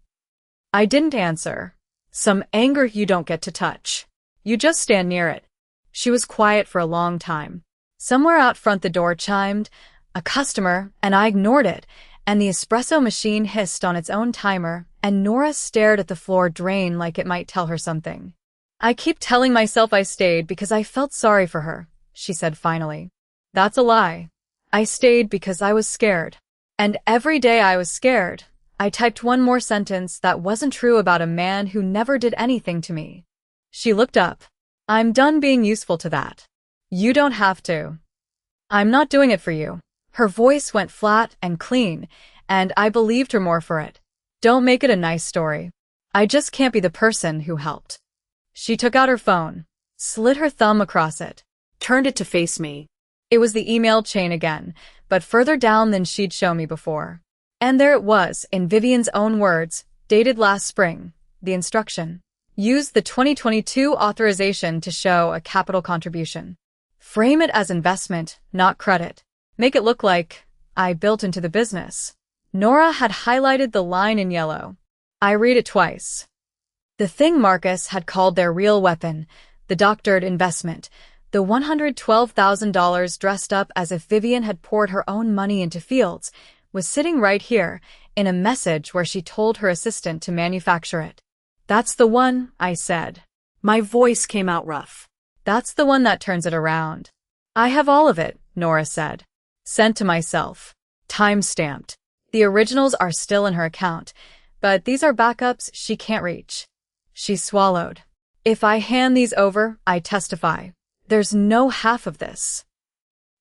I didn't answer. Some anger you don't get to touch. You just stand near it. She was quiet for a long time. Somewhere out front the door chimed, a customer, and I ignored it, and the espresso machine hissed on its own timer, and Nora stared at the floor drain like it might tell her something. I keep telling myself I stayed because I felt sorry for her, she said finally. That's a lie. I stayed because I was scared. And every day I was scared, I typed one more sentence that wasn't true about a man who never did anything to me. She looked up. I'm done being useful to that. You don't have to. I'm not doing it for you. Her voice went flat and clean, and I believed her more for it. Don't make it a nice story. I just can't be the person who helped. She took out her phone, slid her thumb across it, Turned it to face me. It was the email chain again, but further down than she'd shown me before. And there it was, in Vivian's own words, dated last spring, the instruction. Use the 2022 authorization to show a capital contribution. Frame it as investment, not credit. Make it look like I built into the business. Nora had highlighted the line in yellow. I read it twice. The thing Marcus had called their real weapon, the doctored investment, the $112,000 dressed up as if Vivian had poured her own money into Fields, was sitting right here, in a message where she told her assistant to manufacture it. That's the one, I said. My voice came out rough. That's the one that turns it around. I have all of it, Nora said. Sent to myself. Time-stamped. The originals are still in her account, but these are backups she can't reach. She swallowed. If I hand these over, I testify. There's no half of this.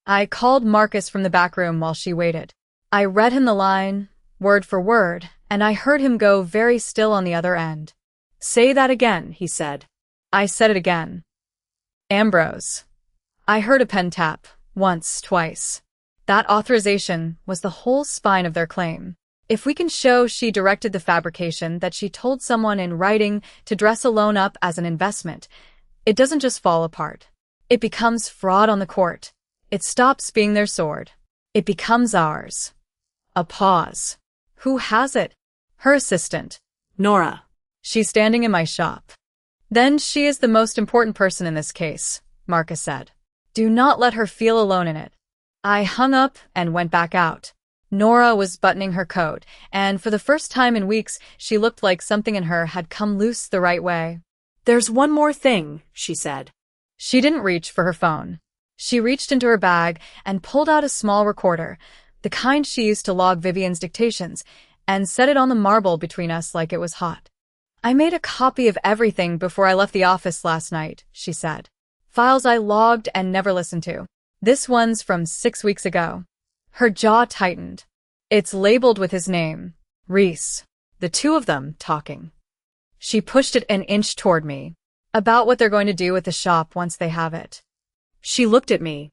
I called Marcus from the back room while she waited. I read him the line, word for word, and I heard him go very still on the other end. Say that again, he said. I said it again. Ambrose. I heard a pen tap, once, twice. That authorization was the whole spine of their claim. If we can show she directed the fabrication, that she told someone in writing to dress a loan up as an investment, it doesn't just fall apart. It becomes fraud on the court. It stops being their sword. It becomes ours. A pause. Who has it? Her assistant. Nora. She's standing in my shop. Then she is the most important person in this case, Marcus said. Do not let her feel alone in it. I hung up and went back out. Nora was buttoning her coat, and for the first time in weeks, she looked like something in her had come loose the right way. There's one more thing, she said. She didn't reach for her phone. She reached into her bag and pulled out a small recorder, the kind she used to log Vivian's dictations, and set it on the marble between us like it was hot. I made a copy of everything before I left the office last night, she said. Files I logged and never listened to. This one's from 6 weeks ago. Her jaw tightened. It's labeled with his name, Reese. The two of them talking. She pushed it an inch toward me. About what they're going to do with the shop once they have it. She looked at me.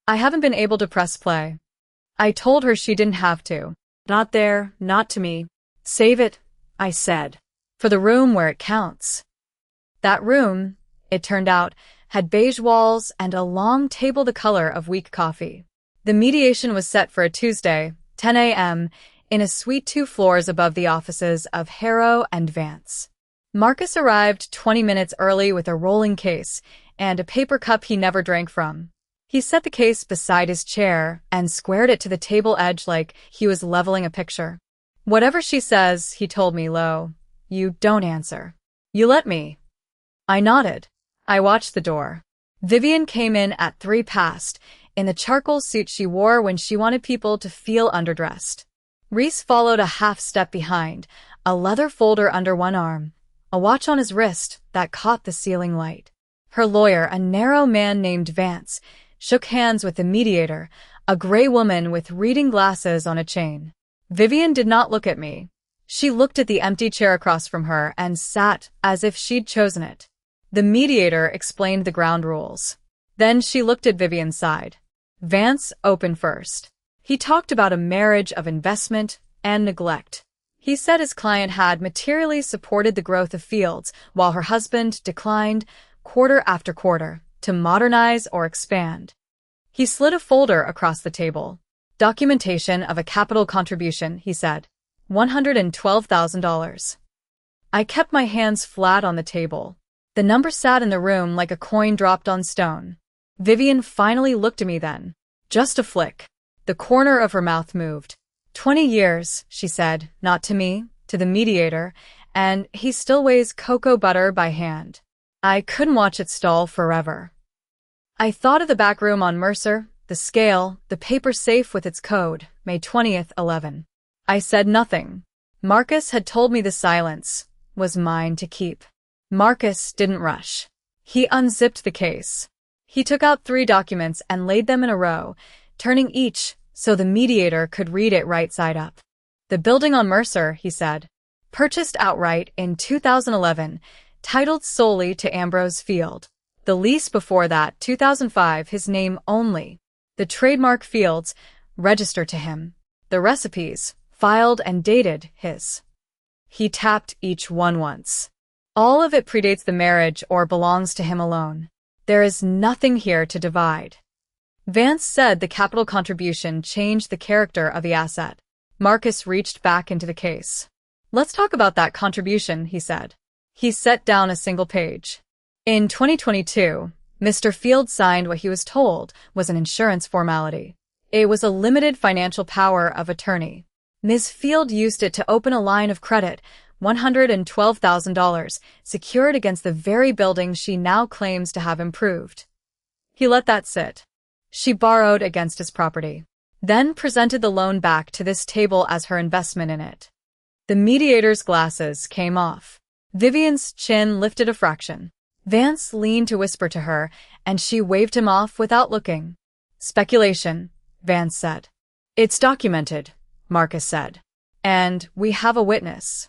I haven't been able to press play. I told her she didn't have to. Not there, not to me. Save it, I said. For the room where it counts. That room, it turned out, had beige walls and a long table the color of weak coffee. The mediation was set for a Tuesday, 10 a.m., in a suite 2 floors above the offices of Harrow and Vance. Marcus arrived 20 minutes early with a rolling case and a paper cup he never drank from. He set the case beside his chair and squared it to the table edge like he was leveling a picture. "Whatever she says," he told me low, "you don't answer. You let me." I nodded. I watched the door. Vivian came in at 3 past, in the charcoal suit she wore when she wanted people to feel underdressed. Reese followed a half step behind, a leather folder under one arm, a watch on his wrist that caught the ceiling light. Her lawyer, a narrow man named Vance, shook hands with the mediator, a gray woman with reading glasses on a chain. Vivian did not look at me. She looked at the empty chair across from her and sat as if she'd chosen it. The mediator explained the ground rules. Then she looked at Vivian's side. Vance opened first. He talked about a marriage of investment and neglect. He said his client had materially supported the growth of Fields, while her husband declined, quarter after quarter, to modernize or expand. He slid a folder across the table. "Documentation of a capital contribution," he said. $112,000. I kept my hands flat on the table. The number sat in the room like a coin dropped on stone. Vivian finally looked at me then. Just a flick. The corner of her mouth moved. 20 years, she said, not to me, to the mediator, and he still weighs cocoa butter by hand. I couldn't watch it stall forever. I thought of the back room on Mercer, the scale, the paper safe with its code, May 20th, 11. I said nothing. Marcus had told me the silence was mine to keep. Marcus didn't rush. He unzipped the case. He took out 3 documents and laid them in a row, turning each so the mediator could read it right side up. "The building on Mercer," he said, "purchased outright in 2011, titled solely to Ambrose Field. The lease before that, 2005, his name only. The trademark Fields, registered to him. The recipes, filed and dated, his." He tapped each one once. "All of it predates the marriage or belongs to him alone. There is nothing here to divide." Vance said the capital contribution changed the character of the asset. Marcus reached back into the case. "Let's talk about that contribution," he said. He set down a single page. In 2022, Mr. Field signed what he was told was an insurance formality. It was a limited financial power of attorney. Ms. Field used it to open a line of credit, $112,000, secured against the very building she now claims to have improved. He let that sit. She borrowed against his property, then presented the loan back to this table as her investment in it. The mediator's glasses came off. Vivian's chin lifted a fraction. Vance leaned to whisper to her, and she waved him off without looking. "Speculation," Vance said. "It's documented," Marcus said. "And we have a witness."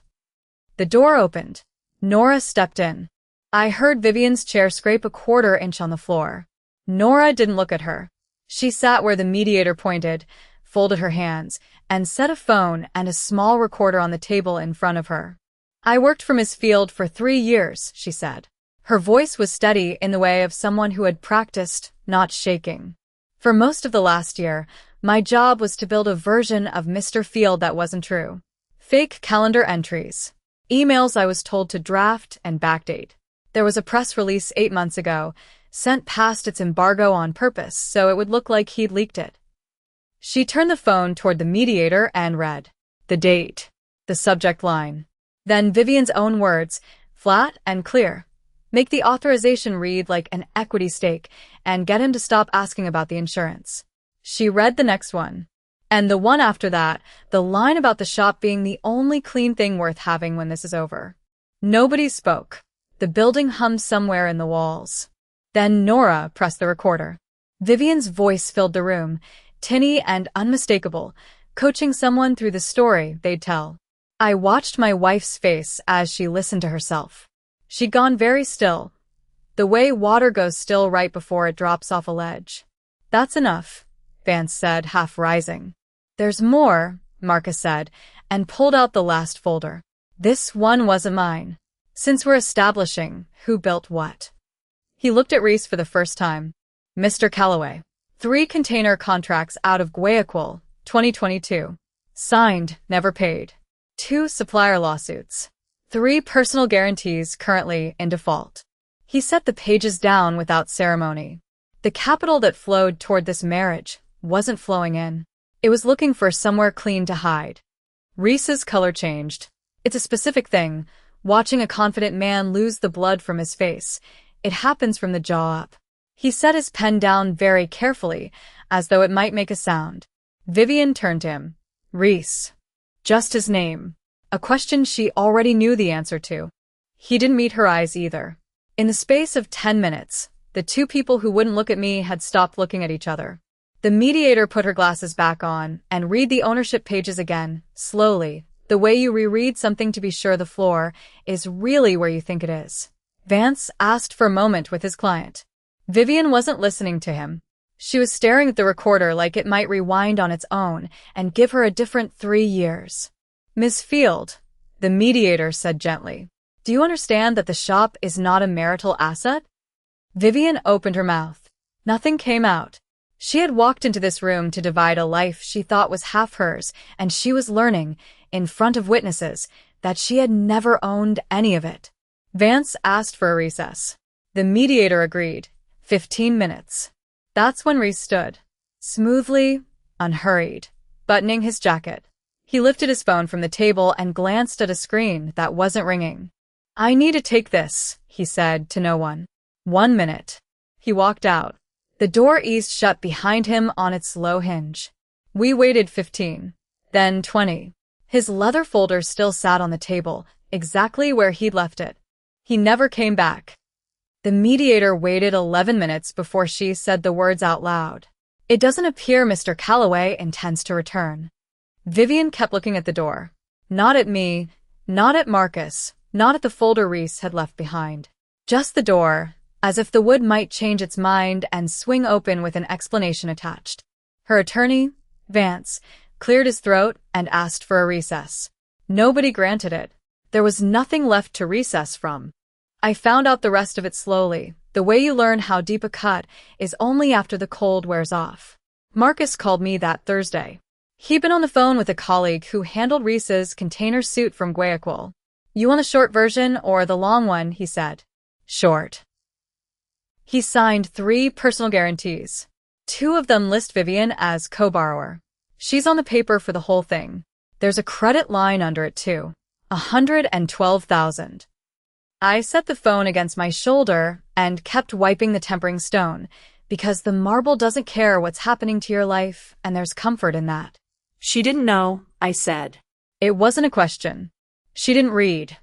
The door opened. Nora stepped in. I heard Vivian's chair scrape a quarter inch on the floor. Nora didn't look at her. She sat where the mediator pointed, folded her hands, and set a phone and a small recorder on the table in front of her. "I worked for Miss Field for 3 years, she said. Her voice was steady in the way of someone who had practiced, not shaking. "For most of the last year, my job was to build a version of Mr. Field that wasn't true. Fake calendar entries. Emails I was told to draft and backdate. There was a press release 8 months ago, sent past its embargo on purpose so it would look like he'd leaked it." She turned the phone toward the mediator and read the date, the subject line. Then Vivian's own words, flat and clear. "Make the authorization read like an equity stake and get him to stop asking about the insurance." She read the next one. And the one after that, the line about the shop being the only clean thing worth having when this is over. Nobody spoke. The building hummed somewhere in the walls. Then Nora pressed the recorder. Vivian's voice filled the room, tinny and unmistakable, coaching someone through the story they'd tell. I watched my wife's face as she listened to herself. She'd gone very still, the way water goes still right before it drops off a ledge. "That's enough," Vance said, half rising. "There's more, Marcus said, and pulled out the last folder. This one wasn't mine. Since we're establishing who built what. He looked at Reese for the first time. Mr. Calloway. 3 container contracts out of Guayaquil, 2022. Signed, never paid. 2 supplier lawsuits. 3 personal guarantees currently in default. He set the pages down without ceremony. The capital that flowed toward this marriage wasn't flowing in. It was looking for somewhere clean to hide. Reese's color changed. It's a specific thing, watching a confident man lose the blood from his face. It happens from the jaw up. He set his pen down very carefully, as though it might make a sound. Vivian turned to him. Reese. Just his name. A question she already knew the answer to. He didn't meet her eyes either. In the space of 10 minutes, the 2 people who wouldn't look at me had stopped looking at each other. The mediator put her glasses back on and read the ownership pages again, slowly, the way you reread something to be sure the floor is really where you think it is. Vance asked for a moment with his client. Vivian wasn't listening to him. She was staring at the recorder like it might rewind on its own and give her a different 3 years. Miss Field, the mediator said gently, do you understand that the shop is not a marital asset? Vivian opened her mouth. Nothing came out. She had walked into this room to divide a life she thought was half hers, and she was learning, in front of witnesses, that she had never owned any of it. Vance asked for a recess. The mediator agreed. 15 minutes. That's when Reese stood. Smoothly, unhurried, buttoning his jacket. He lifted his phone from the table and glanced at a screen that wasn't ringing. I need to take this, he said to no one. 1 minute. He walked out. The door eased shut behind him on its low hinge. We waited 15. Then 20. His leather folder still sat on the table, exactly where he'd left it. He never came back. The mediator waited 11 minutes before she said the words out loud. It doesn't appear Mr. Calloway intends to return. Vivian kept looking at the door. Not at me, not at Marcus, not at the folder Reese had left behind. Just the door, as if the wood might change its mind and swing open with an explanation attached. Her attorney, Vance, cleared his throat and asked for a recess. Nobody granted it. There was nothing left to recess from. I found out the rest of it slowly. The way you learn how deep a cut is only after the cold wears off. Marcus called me that Thursday. He'd been on the phone with a colleague who handled Reese's container suit from Guayaquil. You want the short version or the long one, he said. Short. He signed 3 personal guarantees. 2 of them list Vivian as co-borrower. She's on the paper for the whole thing. There's a credit line under it too. $112,000. I set the phone against my shoulder and kept wiping the tempering stone, because the marble doesn't care what's happening to your life, and there's comfort in that. She didn't know, I said. It wasn't a question. She didn't read,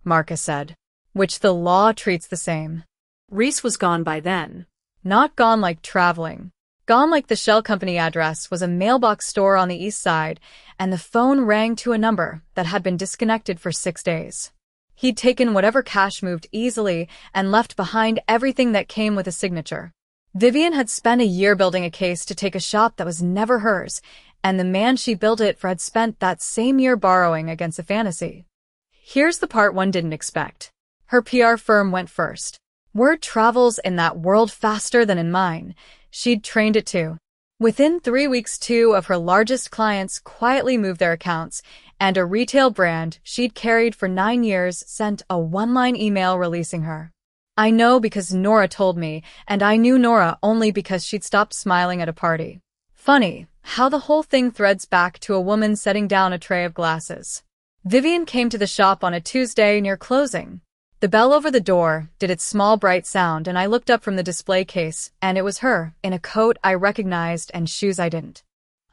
Marcus said, which the law treats the same. Reese was gone by then. Not gone like traveling. Gone like the shell company address was a mailbox store on the east side, and the phone rang to a number that had been disconnected for 6 days. He'd taken whatever cash moved easily and left behind everything that came with a signature. Vivian had spent a year building a case to take a shop that was never hers, and the man she built it for had spent that same year borrowing against a fantasy. Here's the part one didn't expect. Her PR firm went first. Word travels in that world faster than in mine. She'd trained it too. Within 3 weeks, 2 of her largest clients quietly moved their accounts, and a retail brand she'd carried for 9 years sent a one-line email releasing her. I know because Nora told me, and I knew Nora only because she'd stopped smiling at a party. Funny how the whole thing threads back to a woman setting down a tray of glasses. Vivian came to the shop on a Tuesday near closing. The bell over the door did its small bright sound, and I looked up from the display case, and it was her, in a coat I recognized and shoes I didn't.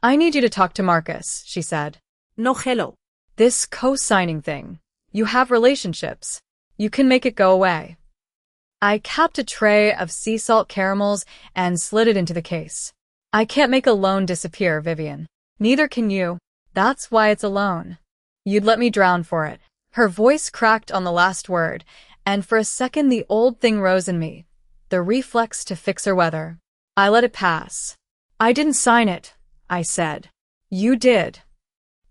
I need you to talk to Marcus, she said. No hello. This co-signing thing. You have relationships. You can make it go away. I capped a tray of sea salt caramels and slid it into the case. I can't make a loan disappear, Vivian. Neither can you. That's why it's a loan. You'd let me drown for it. Her voice cracked on the last word, and for a second the old thing rose in me, the reflex to fix her weather. I let it pass. I didn't sign it, I said. You did.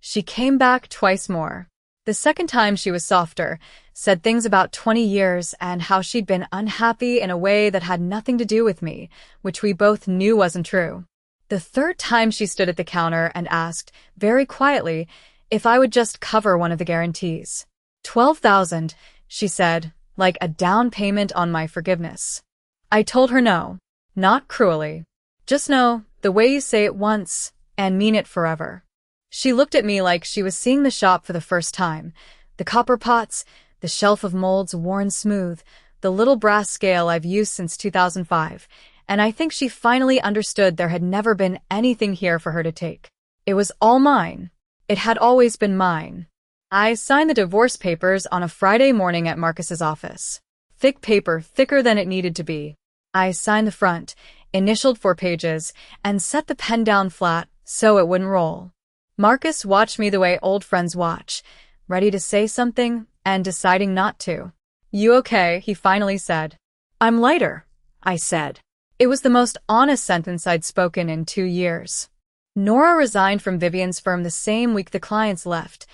She came back twice more. The second time she was softer, said things about 20 years and how she'd been unhappy in a way that had nothing to do with me, which we both knew wasn't true. The third time she stood at the counter and asked, very quietly, if I would just cover one of the guarantees. 12,000, she said, like a down payment on my forgiveness. I told her no, not cruelly. Just no, the way you say it once, and mean it forever. She looked at me like she was seeing the shop for the first time. The copper pots, the shelf of molds worn smooth, the little brass scale I've used since 2005, and I think she finally understood there had never been anything here for her to take. It was all mine. It had always been mine. I signed the divorce papers on a Friday morning at Marcus's office. Thick paper, thicker than it needed to be. I signed the front, initialed 4 pages, and set the pen down flat so it wouldn't roll. Marcus watched me the way old friends watch, ready to say something and deciding not to. You okay? He finally said. I'm lighter, I said. It was the most honest sentence I'd spoken in 2 years. Nora resigned from Vivian's firm the same week the clients left,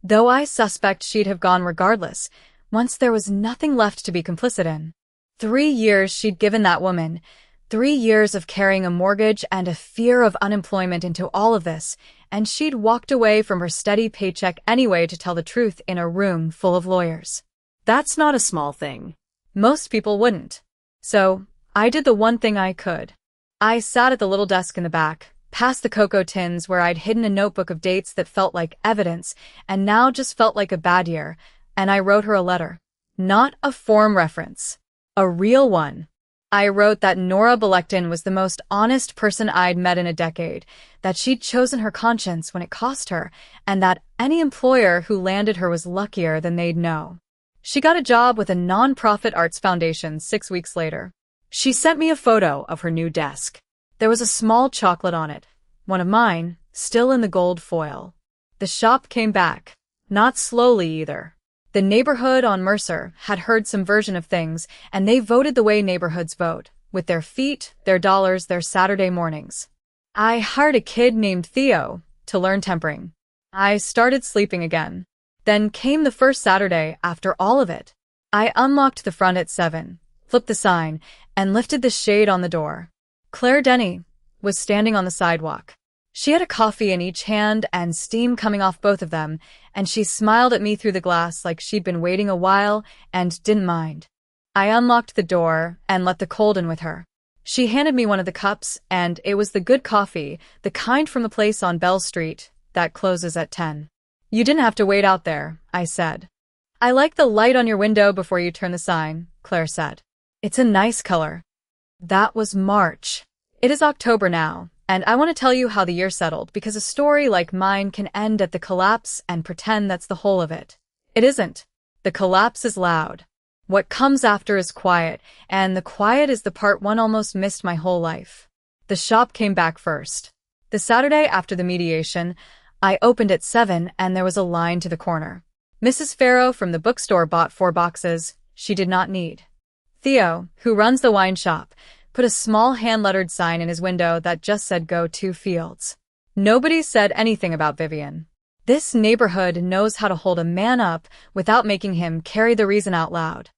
though I suspect she'd have gone regardless, once there was nothing left to be complicit in. 3 years she'd given that woman, 3 years of carrying a mortgage and a fear of unemployment into all of this, and she'd walked away from her steady paycheck anyway to tell the truth in a room full of lawyers. That's not a small thing. Most people wouldn't. So, I did the one thing I could. I sat at the little desk in the back, past the cocoa tins where I'd hidden a notebook of dates that felt like evidence and now just felt like a bad year, and I wrote her a letter. Not a form reference. A real one. I wrote that Nora Bellecton was the most honest person I'd met in a decade, that she'd chosen her conscience when it cost her, and that any employer who landed her was luckier than they'd know. She got a job with a non-profit arts foundation 6 weeks later. She sent me a photo of her new desk. There was a small chocolate on it, one of mine, still in the gold foil. The shop came back. Not slowly either. The neighborhood on Mercer had heard some version of things, and they voted the way neighborhoods vote, with their feet, their dollars, their Saturday mornings. I hired a kid named Theo to learn tempering. I started sleeping again. Then came the first Saturday after all of it. I unlocked the front at 7, flipped the sign, and lifted the shade on the door. Claire Denny was standing on the sidewalk. She had a coffee in each hand and steam coming off both of them, and she smiled at me through the glass like she'd been waiting a while and didn't mind. I unlocked the door and let the cold in with her. She handed me one of the cups, and it was the good coffee, the kind from the place on Bell Street that closes at 10. You didn't have to wait out there, I said. I like the light on your window before you turn the sign, Claire said. It's a nice color. That was March. It is October now. And I want to tell you how the year settled, because a story like mine can end at the collapse and pretend that's the whole of it. It isn't. The collapse is loud. What comes after is quiet, and the quiet is the part one almost missed my whole life. The shop came back first. The Saturday after the mediation, I opened at 7 and there was a line to the corner. Mrs. Farrow from the bookstore bought 4 boxes she did not need. Theo, who runs the wine shop, put a small hand-lettered sign in his window that just said Go to Fields. Nobody said anything about Vivian. This neighborhood knows how to hold a man up without making him carry the reason out loud.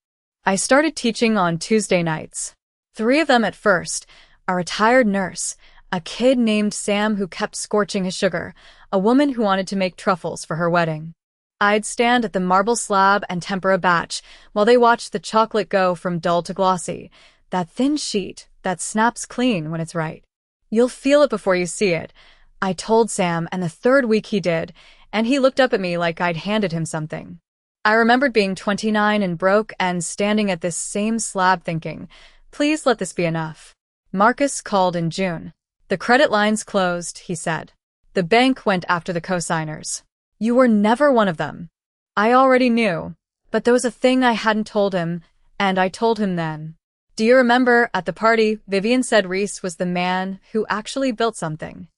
I started teaching on Tuesday nights. 3 of them at first, a retired nurse, a kid named Sam who kept scorching his sugar, a woman who wanted to make truffles for her wedding. I'd stand at the marble slab and temper a batch while they watched the chocolate go from dull to glossy, that thin sheet that snaps clean when it's right. You'll feel it before you see it, I told Sam, and the 3rd week he did, and he looked up at me like I'd handed him something. I remembered being 29 and broke and standing at this same slab thinking, please let this be enough. Marcus called in June. The credit line's closed, he said. The bank went after the co-signers. You were never one of them. I already knew, but there was a thing I hadn't told him, and I told him then. Do you remember, at the party, Vivian said Reese was the man who actually built something?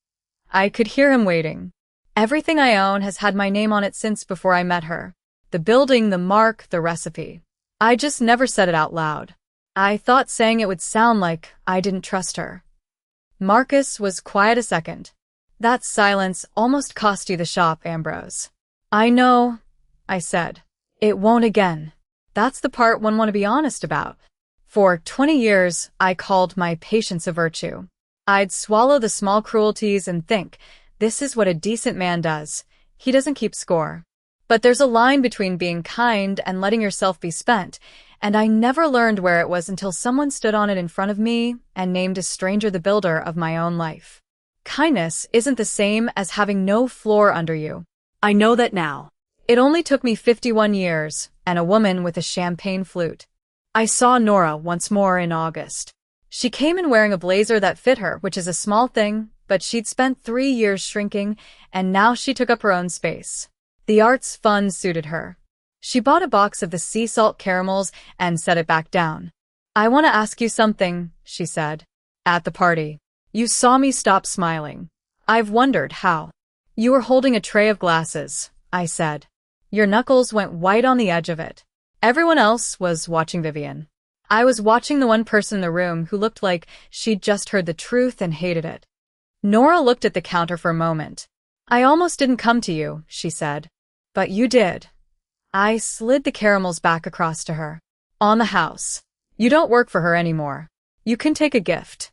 I could hear him waiting. Everything I own has had my name on it since before I met her. The building, the mark, the recipe. I just never said it out loud. I thought saying it would sound like I didn't trust her. Marcus was quiet a second. That silence almost cost you the shop, Ambrose. I know, I said. It won't again. That's the part one want to be honest about. For 20 years, I called my patience a virtue. I'd swallow the small cruelties and think, this is what a decent man does. He doesn't keep score. But there's a line between being kind and letting yourself be spent, and I never learned where it was until someone stood on it in front of me and named a stranger the builder of my own life. Kindness isn't the same as having no floor under you. I know that now. It only took me 51 years, and a woman with a champagne flute. I saw Nora once more in August. She came in wearing a blazer that fit her, which is a small thing, but she'd spent 3 years shrinking, and now she took up her own space. The arts fun suited her. She bought a box of the sea salt caramels and set it back down. I want to ask you something, she said. At the party. You saw me stop smiling. I've wondered how. You were holding a tray of glasses, I said. Your knuckles went white on the edge of it. Everyone else was watching Vivian. I was watching the one person in the room who looked like she'd just heard the truth and hated it. Nora looked at the counter for a moment. I almost didn't come to you, she said. But you did. I slid the caramels back across to her. On the house. You don't work for her anymore. You can take a gift.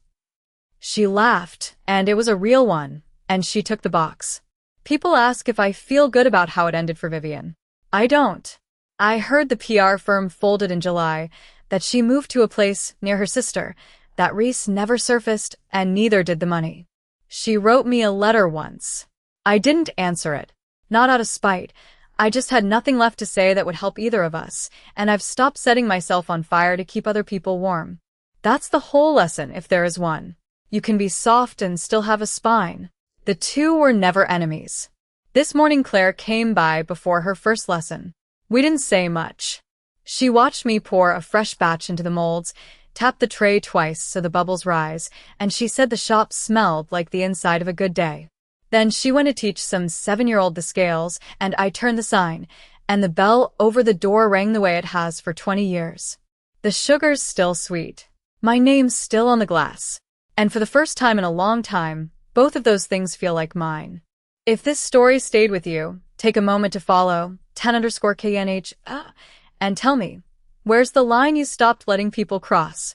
She laughed, and it was a real one, and she took the box. People ask if I feel good about how it ended for Vivian. I don't. I heard the PR firm folded in July, that she moved to a place near her sister, that Reese never surfaced, and neither did the money. She wrote me a letter once. I didn't answer it. Not out of spite. I just had nothing left to say that would help either of us, and I've stopped setting myself on fire to keep other people warm. That's the whole lesson, if there is one. You can be soft and still have a spine. The two were never enemies. This morning Claire came by before her first lesson. We didn't say much. She watched me pour a fresh batch into the molds, tap the tray twice so the bubbles rise, and she said the shop smelled like the inside of a good day. Then she went to teach some 7-year-old the scales, and I turned the sign, and the bell over the door rang the way it has for 20 years. The sugar's still sweet. My name's still on the glass. And for the first time in a long time, both of those things feel like mine. If this story stayed with you, take a moment to follow 10_KNH and tell me, where's the line you stopped letting people cross?